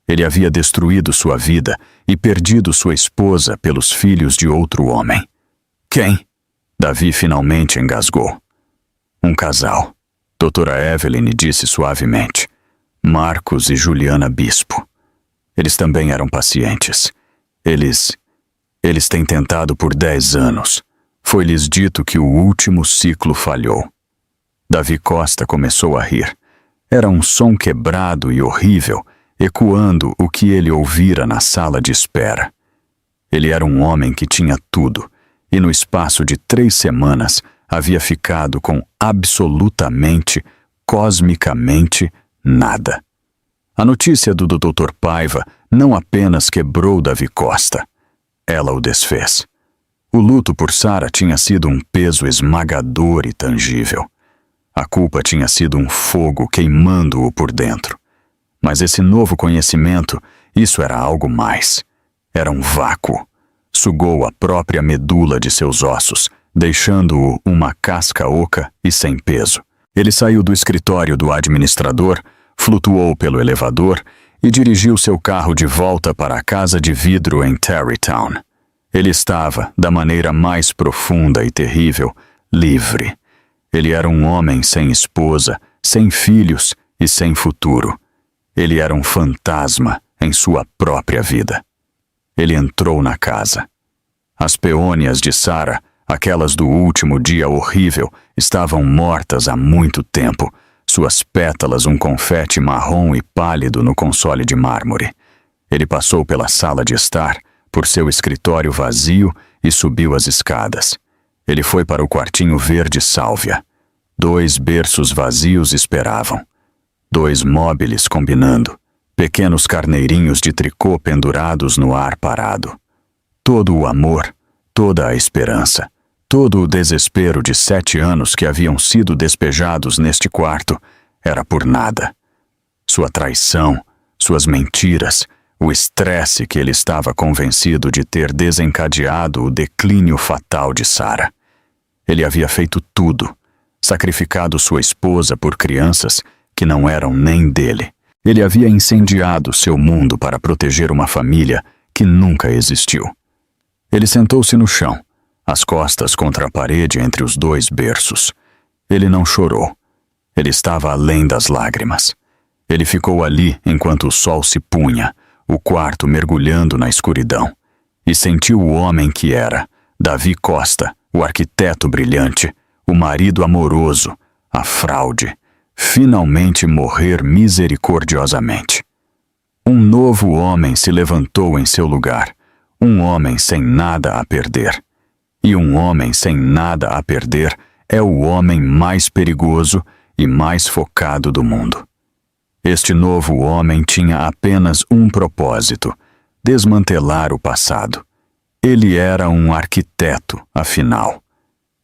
Ele havia destruído sua vida e perdido sua esposa pelos filhos de outro homem. Quem? Davi finalmente engasgou. Um casal. Doutora Evelyn disse suavemente. Marcos e Juliana Bispo. Eles também eram pacientes. Eles têm tentado por 10 anos. Foi-lhes dito que o último ciclo falhou. Davi Costa começou a rir. Era um som quebrado e horrível, ecoando o que ele ouvira na sala de espera. Ele era um homem que tinha tudo, e no espaço de 3 semanas havia ficado com absolutamente, cosmicamente, nada. A notícia do Dr. Paiva não apenas quebrou Davi Costa, ela o desfez. O luto por Sara tinha sido um peso esmagador e tangível. A culpa tinha sido um fogo queimando-o por dentro. Mas esse novo conhecimento, isso era algo mais. Era um vácuo. Sugou a própria medula de seus ossos, deixando-o uma casca oca e sem peso. Ele saiu do escritório do administrador, flutuou pelo elevador e dirigiu seu carro de volta para a casa de vidro em Tarrytown. Ele estava, da maneira mais profunda e terrível, livre. Ele era um homem sem esposa, sem filhos e sem futuro. Ele era um fantasma em sua própria vida. Ele entrou na casa. As peônias de Sara, aquelas do último dia horrível, estavam mortas há muito tempo, suas pétalas um confete marrom e pálido no console de mármore. Ele passou pela sala de estar, por seu escritório vazio e subiu as escadas. Ele foi para o quartinho verde sálvia. 2 berços vazios esperavam. 2 móveis combinando. Pequenos carneirinhos de tricô pendurados no ar parado. Todo o amor, toda a esperança, Todo o desespero de 7 anos que haviam sido despejados neste quarto era por nada. Sua traição, suas mentiras, o estresse que ele estava convencido de ter desencadeado o declínio fatal de Sarah. Ele havia feito tudo, sacrificado sua esposa por crianças que não eram nem dele. Ele havia incendiado seu mundo para proteger uma família que nunca existiu. Ele sentou-se no chão, as costas contra a parede entre os 2 berços. Ele não chorou. Ele estava além das lágrimas. Ele ficou ali enquanto o sol se punha, o quarto mergulhando na escuridão, e sentiu o homem que era, Davi Costa, o arquiteto brilhante, o marido amoroso, a fraude, finalmente morrer misericordiosamente. Um novo homem se levantou em seu lugar, um homem sem nada a perder. E um homem sem nada a perder é o homem mais perigoso e mais focado do mundo. Este novo homem tinha apenas um propósito: desmantelar o passado. Ele era um arquiteto, afinal.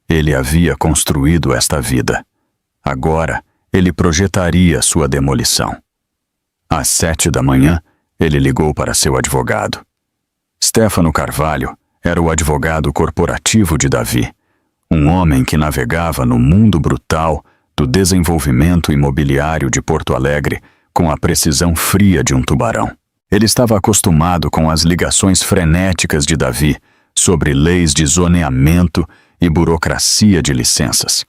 Ele havia construído esta vida. Agora, ele projetaria sua demolição. Às 7 da manhã, ele ligou para seu advogado. Stefano Carvalho era o advogado corporativo de Davi, um homem que navegava no mundo brutal do desenvolvimento imobiliário de Porto Alegre com a precisão fria de um tubarão. Ele estava acostumado com as ligações frenéticas de Davi sobre leis de zoneamento e burocracia de licenças.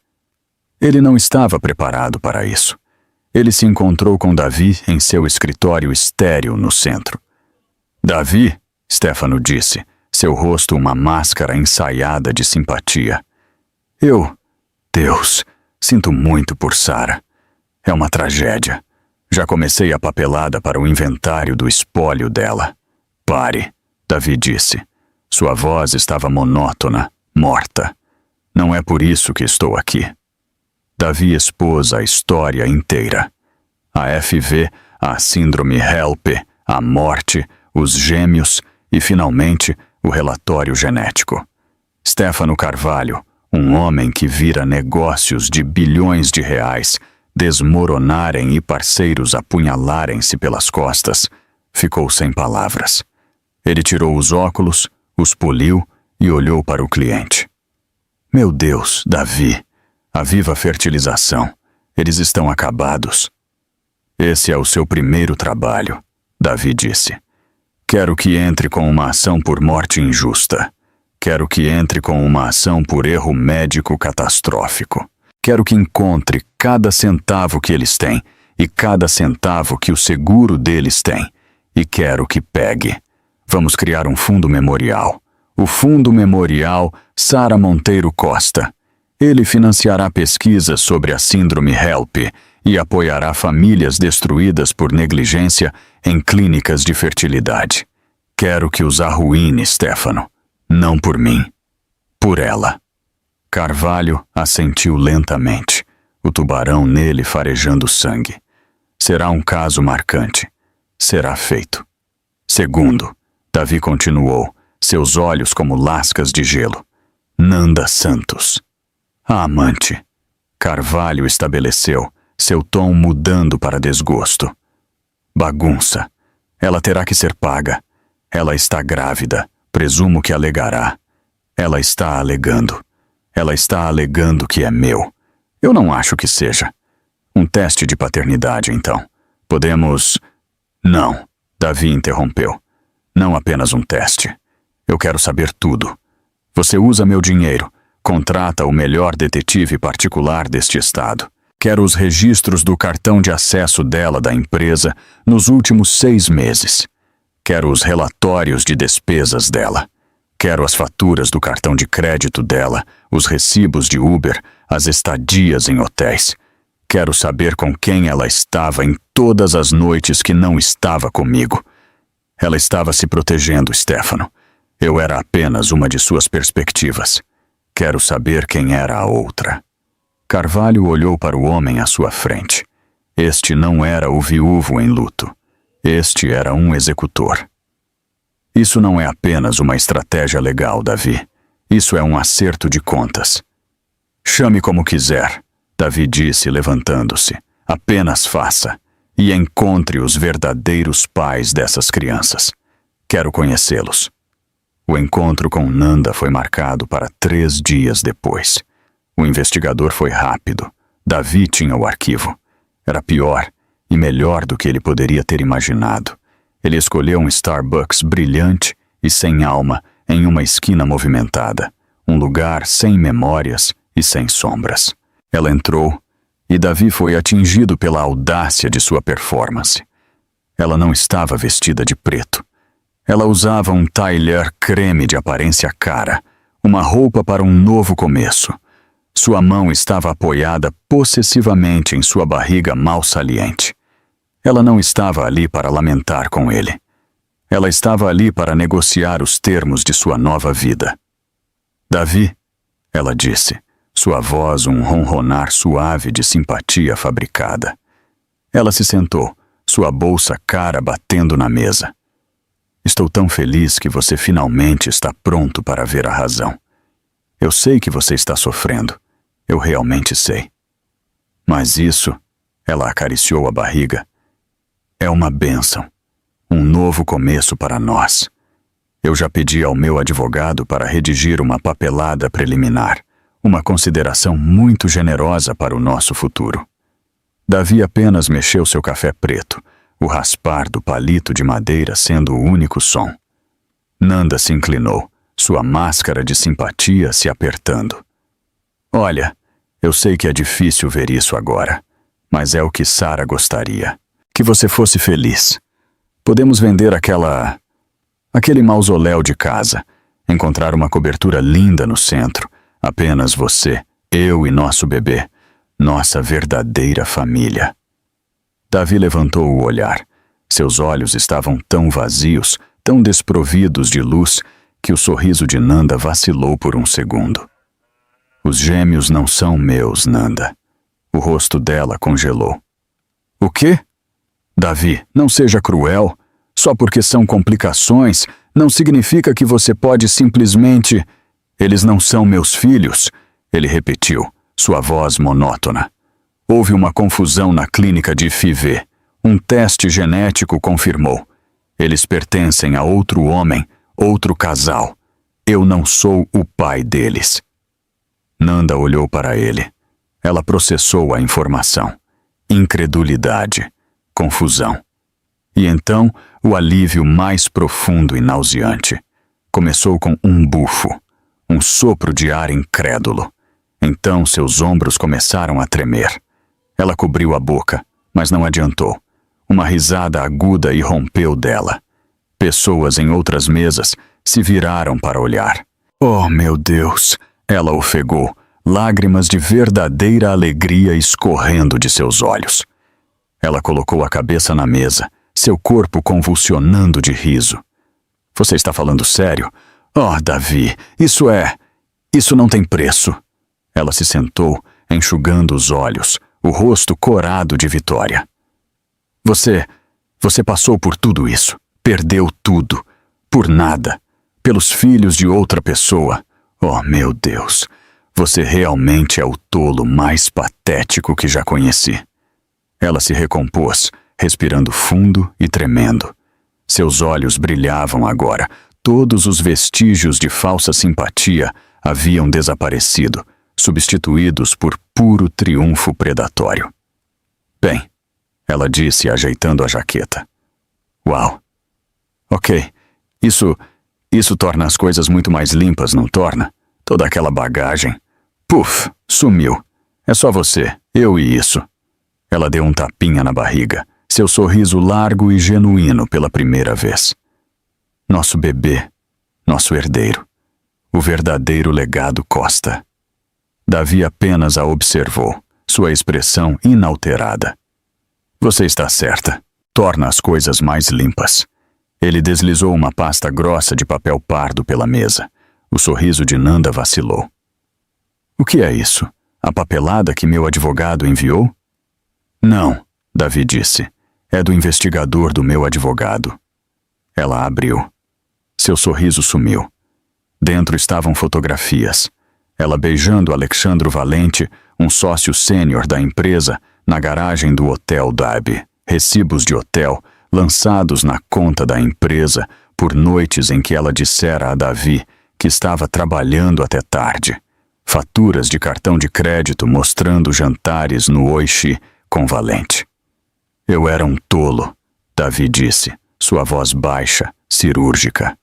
Ele não estava preparado para isso. Ele se encontrou com Davi em seu escritório estéril no centro. "Davi", Stefano disse, seu rosto uma máscara ensaiada de simpatia. Deus, sinto muito por Sarah. É uma tragédia. Já comecei a papelada para o inventário do espólio dela." "Pare", Davi disse. Sua voz estava monótona, morta. "Não é por isso que estou aqui." Davi expôs a história inteira. A FV, a síndrome HELP, a morte, os gêmeos e, finalmente, o relatório genético. Stefano Carvalho, um homem que vira negócios de bilhões de reais desmoronarem e parceiros apunhalarem-se pelas costas, ficou sem palavras. Ele tirou os óculos, os poliu e olhou para o cliente. "Meu Deus, Davi, a Viva Fertilização, eles estão acabados." "Esse é o seu primeiro trabalho", Davi disse. "Quero que entre com uma ação por morte injusta. Quero que entre com uma ação por erro médico catastrófico. Quero que encontre cada centavo que eles têm e cada centavo que o seguro deles tem. E quero que pegue. Vamos criar um fundo memorial. O Fundo Memorial Sarah Monteiro Costa. Ele financiará pesquisas sobre a síndrome HELP e apoiará famílias destruídas por negligência em clínicas de fertilidade. Quero que os arruine, Stefano. Não por mim. Por ela." Carvalho assentiu lentamente, o tubarão nele farejando sangue. "Será um caso marcante. Será feito." "Segundo", Davi continuou, seus olhos como lascas de gelo. "Nanda Santos." "A amante." Carvalho estabeleceu, seu tom mudando para desgosto. "Bagunça. Ela terá que ser paga. Ela está grávida. Presumo que alegará. Ela está alegando. Ela está alegando que é meu. Eu não acho que seja. Um teste de paternidade, então. Podemos..." "Não", Davi interrompeu. "Não apenas um teste. Eu quero saber tudo. Você usa meu dinheiro, contrata o melhor detetive particular deste estado. Quero os registros do cartão de acesso dela da empresa nos últimos 6 meses. Quero os relatórios de despesas dela. Quero as faturas do cartão de crédito dela, os recibos de Uber, as estadias em hotéis. Quero saber com quem ela estava em todas as noites que não estava comigo. Ela estava se protegendo, Stefano. Eu era apenas uma de suas perspectivas. Quero saber quem era a outra." Carvalho olhou para o homem à sua frente. Este não era o viúvo em luto. Este era um executor. "Isso não é apenas uma estratégia legal, Davi. Isso é um acerto de contas. Chame como quiser, Davi disse, levantando-se. Apenas faça, e encontre os verdadeiros pais dessas crianças. Quero conhecê-los. O encontro com Nanda foi marcado para 3 dias depois. O investigador foi rápido. Davi tinha o arquivo. Era pior e melhor do que ele poderia ter imaginado. Ele escolheu um Starbucks brilhante e sem alma em uma esquina movimentada, um lugar sem memórias e sem sombras. Ela entrou e Davi foi atingido pela audácia de sua performance. Ela não estava vestida de preto. Ela usava um tailleur creme de aparência cara, uma roupa para um novo começo. Sua mão estava apoiada possessivamente em sua barriga mal saliente. Ela não estava ali para lamentar com ele. Ela estava ali para negociar os termos de sua nova vida. Davi, ela disse, sua voz um ronronar suave de simpatia fabricada. Ela se sentou, sua bolsa cara batendo na mesa. Estou tão feliz que você finalmente está pronto para ver a razão. Eu sei que você está sofrendo. Eu realmente sei. Mas isso, ela acariciou a barriga, é uma bênção. Um novo começo para nós. Eu já pedi ao meu advogado para redigir uma papelada preliminar, uma consideração muito generosa para o nosso futuro. Davi apenas mexeu seu café preto, o raspar do palito de madeira sendo o único som. Nanda se inclinou, sua máscara de simpatia se apertando. Olha, eu sei que é difícil ver isso agora, mas é o que Sara gostaria. Que você fosse feliz. Podemos vender aquele mausoléu de casa, encontrar uma cobertura linda no centro, apenas você, eu e nosso bebê, nossa verdadeira família. Davi levantou o olhar. Seus olhos estavam tão vazios, tão desprovidos de luz, que o sorriso de Nanda vacilou por um segundo. Os gêmeos não são meus, Nanda. O rosto dela congelou. O quê? Davi, não seja cruel. Só porque são complicações, não significa que você pode simplesmente... Eles não são meus filhos, ele repetiu, sua voz monótona. Houve uma confusão na clínica de FIV. Um teste genético confirmou. Eles pertencem a outro homem, outro casal. Eu não sou o pai deles. Nanda olhou para ele. Ela processou a informação. Incredulidade. Confusão. E então, o alívio mais profundo e nauseante. Começou com um bufo, um sopro de ar incrédulo. Então seus ombros começaram a tremer. Ela cobriu a boca, mas não adiantou. Uma risada aguda irrompeu dela. Pessoas em outras mesas se viraram para olhar. Oh, meu Deus! Ela ofegou, lágrimas de verdadeira alegria escorrendo de seus olhos. Ela colocou a cabeça na mesa, seu corpo convulsionando de riso. Você está falando sério? Oh, Davi, isso não tem preço. Ela se sentou, enxugando os olhos, o rosto corado de vitória. Você passou por tudo isso, perdeu tudo, por nada, pelos filhos de outra pessoa. Oh, meu Deus, você realmente é o tolo mais patético que já conheci. Ela se recompôs, respirando fundo e tremendo. Seus olhos brilhavam agora. Todos os vestígios de falsa simpatia haviam desaparecido, substituídos por puro triunfo predatório. Bem, ela disse, ajeitando a jaqueta. Uau. Ok, isso torna as coisas muito mais limpas, não torna? Toda aquela bagagem. Puf, sumiu. É só você, eu e isso. Ela deu um tapinha na barriga, seu sorriso largo e genuíno pela primeira vez. Nosso bebê, nosso herdeiro, o verdadeiro legado Costa. Davi apenas a observou, sua expressão inalterada. Você está certa, torna as coisas mais limpas. Ele deslizou uma pasta grossa de papel pardo pela mesa. O sorriso de Nanda vacilou. O que é isso? A papelada que meu advogado enviou? Não, Davi disse. É do investigador do meu advogado. Ela abriu. Seu sorriso sumiu. Dentro estavam fotografias. Ela beijando Alexandro Valente, um sócio sênior da empresa, na garagem do Hotel Dabi. Recibos de hotel lançados na conta da empresa por noites em que ela dissera a Davi que estava trabalhando até tarde. Faturas de cartão de crédito mostrando jantares no Oishi com Valente. Eu era um tolo, Davi disse, sua voz baixa, cirúrgica.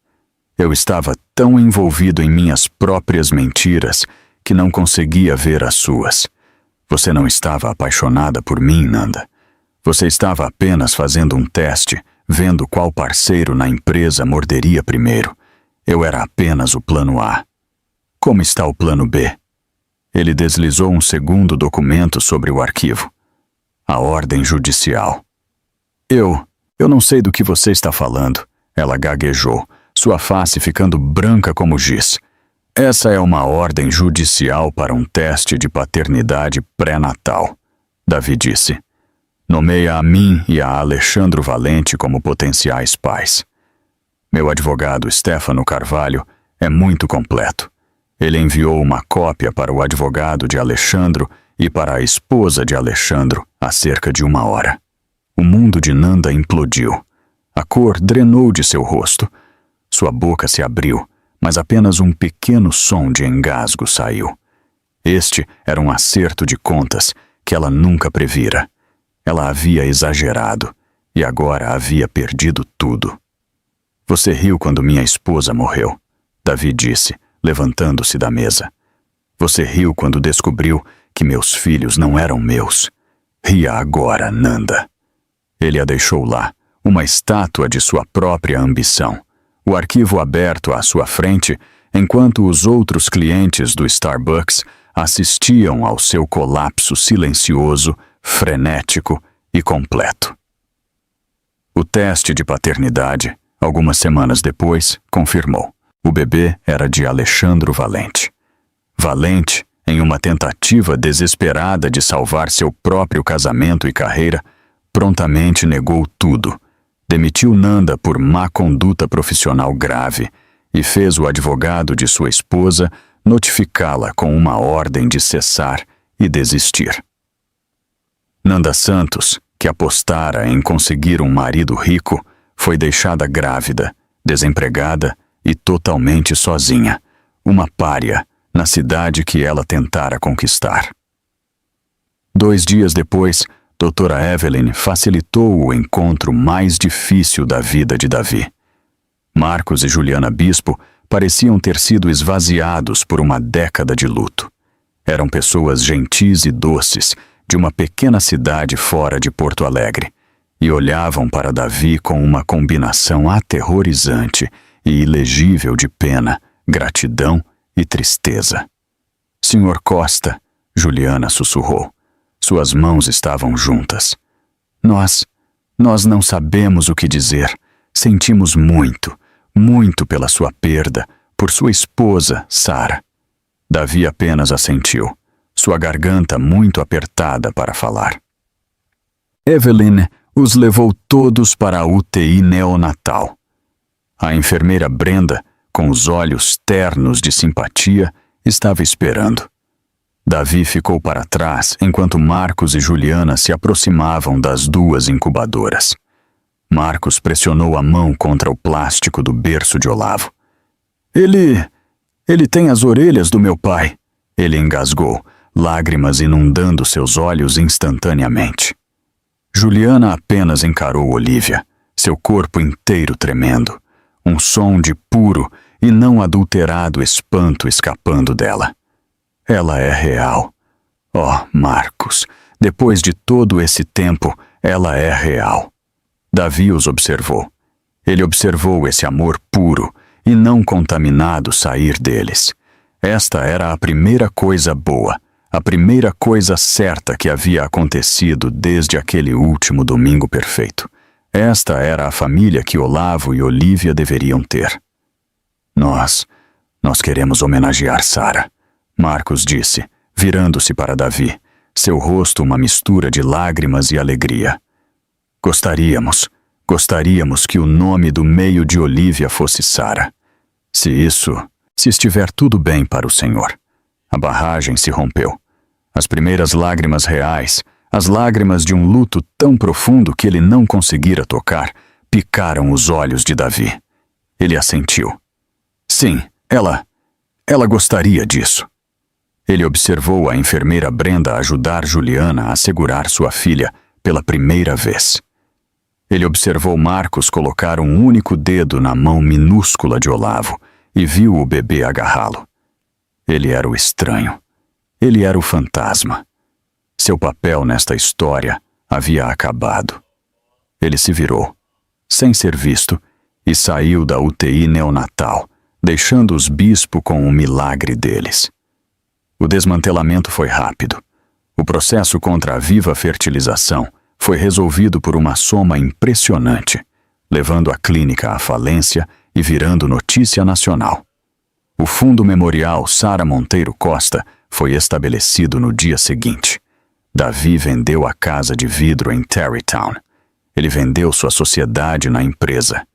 Eu estava tão envolvido em minhas próprias mentiras que não conseguia ver as suas. Você não estava apaixonada por mim, Nanda. Você estava apenas fazendo um teste, vendo qual parceiro na empresa morderia primeiro. Eu era apenas o plano A. Como está o plano B? Ele deslizou um segundo documento sobre o arquivo. A ordem judicial. Eu não sei do que você está falando. Ela gaguejou, sua face ficando branca como giz. Essa é uma ordem judicial para um teste de paternidade pré-natal, Davi disse. Nomeia a mim e a Alexandro Valente como potenciais pais. Meu advogado Stefano Carvalho é muito completo. Ele enviou uma cópia para o advogado de Alexandro e para a esposa de Alexandro há cerca de 1 hora. O mundo de Nanda implodiu. A cor drenou de seu rosto. Sua boca se abriu, mas apenas um pequeno som de engasgo saiu. Este era um acerto de contas que ela nunca previra. Ela havia exagerado e agora havia perdido tudo. Você riu quando minha esposa morreu, Davi disse, levantando-se da mesa. Você riu quando descobriu que meus filhos não eram meus. Ria agora, Nanda. Ele a deixou lá, uma estátua de sua própria ambição, o arquivo aberto à sua frente, enquanto os outros clientes do Starbucks assistiam ao seu colapso silencioso, frenético e completo. O teste de paternidade, algumas semanas depois, confirmou. O bebê era de Alexandro Valente. Valente, em uma tentativa desesperada de salvar seu próprio casamento e carreira, prontamente negou tudo, demitiu Nanda por má conduta profissional grave e fez o advogado de sua esposa notificá-la com uma ordem de cessar e desistir. Nanda Santos, que apostara em conseguir um marido rico, foi deixada grávida, desempregada e totalmente sozinha, uma pária na cidade que ela tentara conquistar. 2 dias depois, Doutora Evelyn facilitou o encontro mais difícil da vida de Davi. Marcos e Juliana Bispo pareciam ter sido esvaziados por uma década de luto. Eram pessoas gentis e doces, de uma pequena cidade fora de Porto Alegre, e olhavam para Davi com uma combinação aterrorizante e ilegível de pena, gratidão e tristeza. Senhor Costa, Juliana sussurrou. Suas mãos estavam juntas. Nós não sabemos o que dizer. Sentimos muito, muito pela sua perda, por sua esposa, Sara. Davi apenas assentiu, sua garganta muito apertada para falar. Evelyn os levou todos para a UTI neonatal. A enfermeira Brenda, com os olhos ternos de simpatia, estava esperando. Davi ficou para trás enquanto Marcos e Juliana se aproximavam das 2 incubadoras. Marcos pressionou a mão contra o plástico do berço de Olavo. Ele tem as orelhas do meu pai. Ele engasgou, lágrimas inundando seus olhos instantaneamente. Juliana apenas encarou Olívia, seu corpo inteiro tremendo, um som de puro e não adulterado espanto escapando dela. Ela é real. Oh, Marcos, depois de todo esse tempo, ela é real. Davi os observou. Ele observou esse amor puro e não contaminado sair deles. Esta era a primeira coisa boa, a primeira coisa certa que havia acontecido desde aquele último domingo perfeito. Esta era a família que Olavo e Olívia deveriam ter. Nós queremos homenagear Sara, Marcos disse, virando-se para Davi, seu rosto uma mistura de lágrimas e alegria. Gostaríamos que o nome do meio de Olívia fosse Sara. Se se estiver tudo bem para o Senhor. A barragem se rompeu. As primeiras lágrimas reais, as lágrimas de um luto tão profundo que ele não conseguira tocar, picaram os olhos de Davi. Ele assentiu. Sim, ela gostaria disso. Ele observou a enfermeira Brenda ajudar Juliana a segurar sua filha pela primeira vez. Ele observou Marcos colocar um único dedo na mão minúscula de Olavo e viu o bebê agarrá-lo. Ele era o estranho. Ele era o fantasma. Seu papel nesta história havia acabado. Ele se virou, sem ser visto, e saiu da UTI neonatal, deixando os bispo com o milagre deles. O desmantelamento foi rápido. O processo contra a viva fertilização foi resolvido por uma soma impressionante, levando a clínica à falência e virando notícia nacional. O Fundo Memorial Sara Monteiro Costa foi estabelecido no dia seguinte. Davi vendeu a casa de vidro em Tarrytown. Ele vendeu sua sociedade na empresa.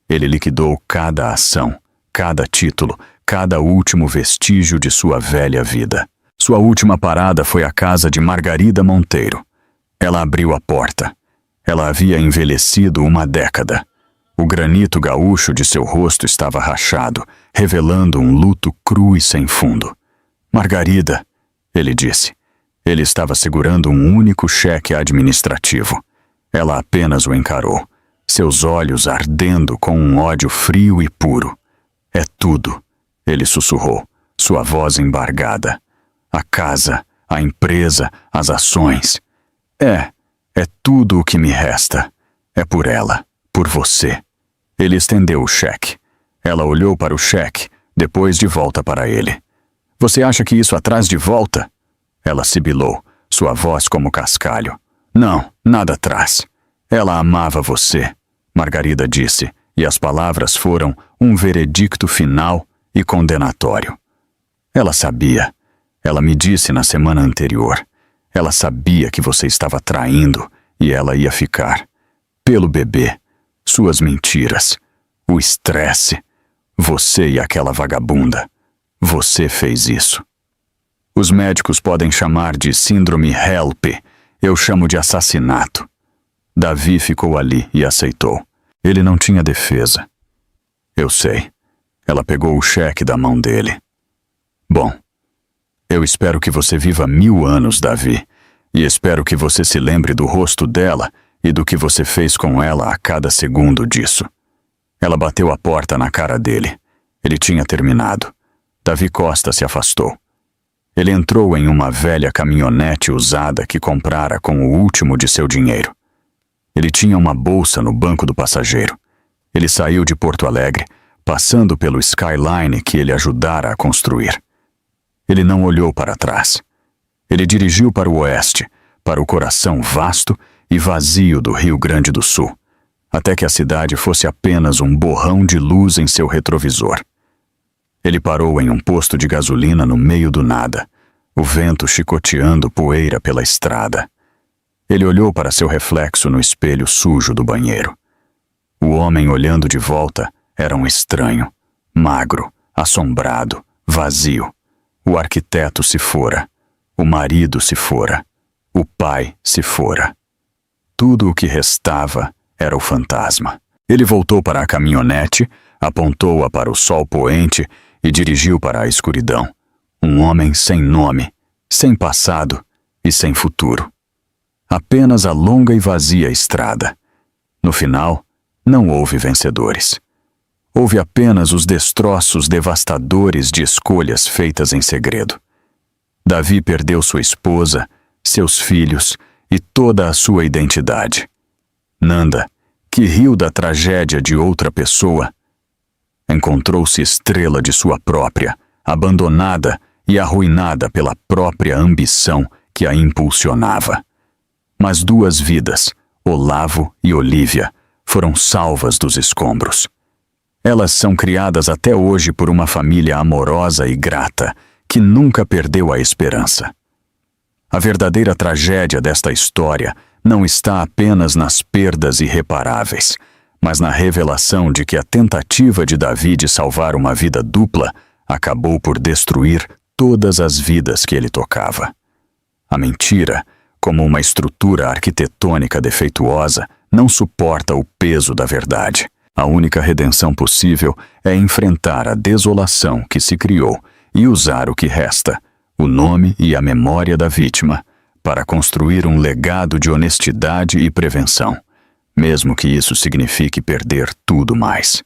Ele liquidou cada ação, cada título, cada último vestígio de sua velha vida. Sua última parada foi a casa de Margarida Monteiro. Ela abriu a porta. Ela havia envelhecido uma década. O granito gaúcho de seu rosto estava rachado, revelando um luto cru e sem fundo. Margarida, ele disse. Ele estava segurando um único cheque administrativo. Ela apenas o encarou, seus olhos ardendo com um ódio frio e puro. É tudo, ele sussurrou, sua voz embargada. A casa, a empresa, as ações. É tudo o que me resta. É por ela, por você. Ele estendeu o cheque. Ela olhou para o cheque, depois de volta para ele. Você acha que isso a traz de volta? Ela sibilou, sua voz como cascalho. Não, nada atrás. Ela amava você, Margarida disse, e as palavras foram um veredicto final e condenatório. Ela sabia. Ela me disse na semana anterior. Ela sabia que você estava traindo e ela ia ficar. Pelo bebê, suas mentiras, o estresse, você e aquela vagabunda. Você fez isso. Os médicos podem chamar de síndrome HELP, eu chamo de assassinato. Davi ficou ali e aceitou. Ele não tinha defesa. Eu sei. Ela pegou o cheque da mão dele. Bom, eu espero que você viva 1000 anos, Davi, e espero que você se lembre do rosto dela e do que você fez com ela a cada segundo disso. Ela bateu a porta na cara dele. Ele tinha terminado. Davi Costa se afastou. Ele entrou em uma velha caminhonete usada que comprara com o último de seu dinheiro. Ele tinha uma bolsa no banco do passageiro. Ele saiu de Porto Alegre, passando pelo skyline que ele ajudara a construir. Ele não olhou para trás. Ele dirigiu para o oeste, para o coração vasto e vazio do Rio Grande do Sul, até que a cidade fosse apenas um borrão de luz em seu retrovisor. Ele parou em um posto de gasolina no meio do nada, o vento chicoteando poeira pela estrada. Ele olhou para seu reflexo no espelho sujo do banheiro. O homem olhando de volta era um estranho, magro, assombrado, vazio. O arquiteto se fora, o marido se fora, o pai se fora. Tudo o que restava era o fantasma. Ele voltou para a caminhonete, apontou-a para o sol poente e dirigiu para a escuridão. Um homem sem nome, sem passado e sem futuro. Apenas a longa e vazia estrada. No final, não houve vencedores. Houve apenas os destroços devastadores de escolhas feitas em segredo. Davi perdeu sua esposa, seus filhos e toda a sua identidade. Nanda, que riu da tragédia de outra pessoa, encontrou-se estrela de sua própria, abandonada e arruinada pela própria ambição que a impulsionava. Mas 2 vidas, Olavo e Olívia, foram salvas dos escombros. Elas são criadas até hoje por uma família amorosa e grata, que nunca perdeu a esperança. A verdadeira tragédia desta história não está apenas nas perdas irreparáveis, mas na revelação de que a tentativa de Davi de salvar uma vida dupla acabou por destruir todas as vidas que ele tocava. A mentira, como uma estrutura arquitetônica defeituosa, não suporta o peso da verdade. A única redenção possível é enfrentar a desolação que se criou e usar o que resta, o nome e a memória da vítima, para construir um legado de honestidade e prevenção, mesmo que isso signifique perder tudo mais.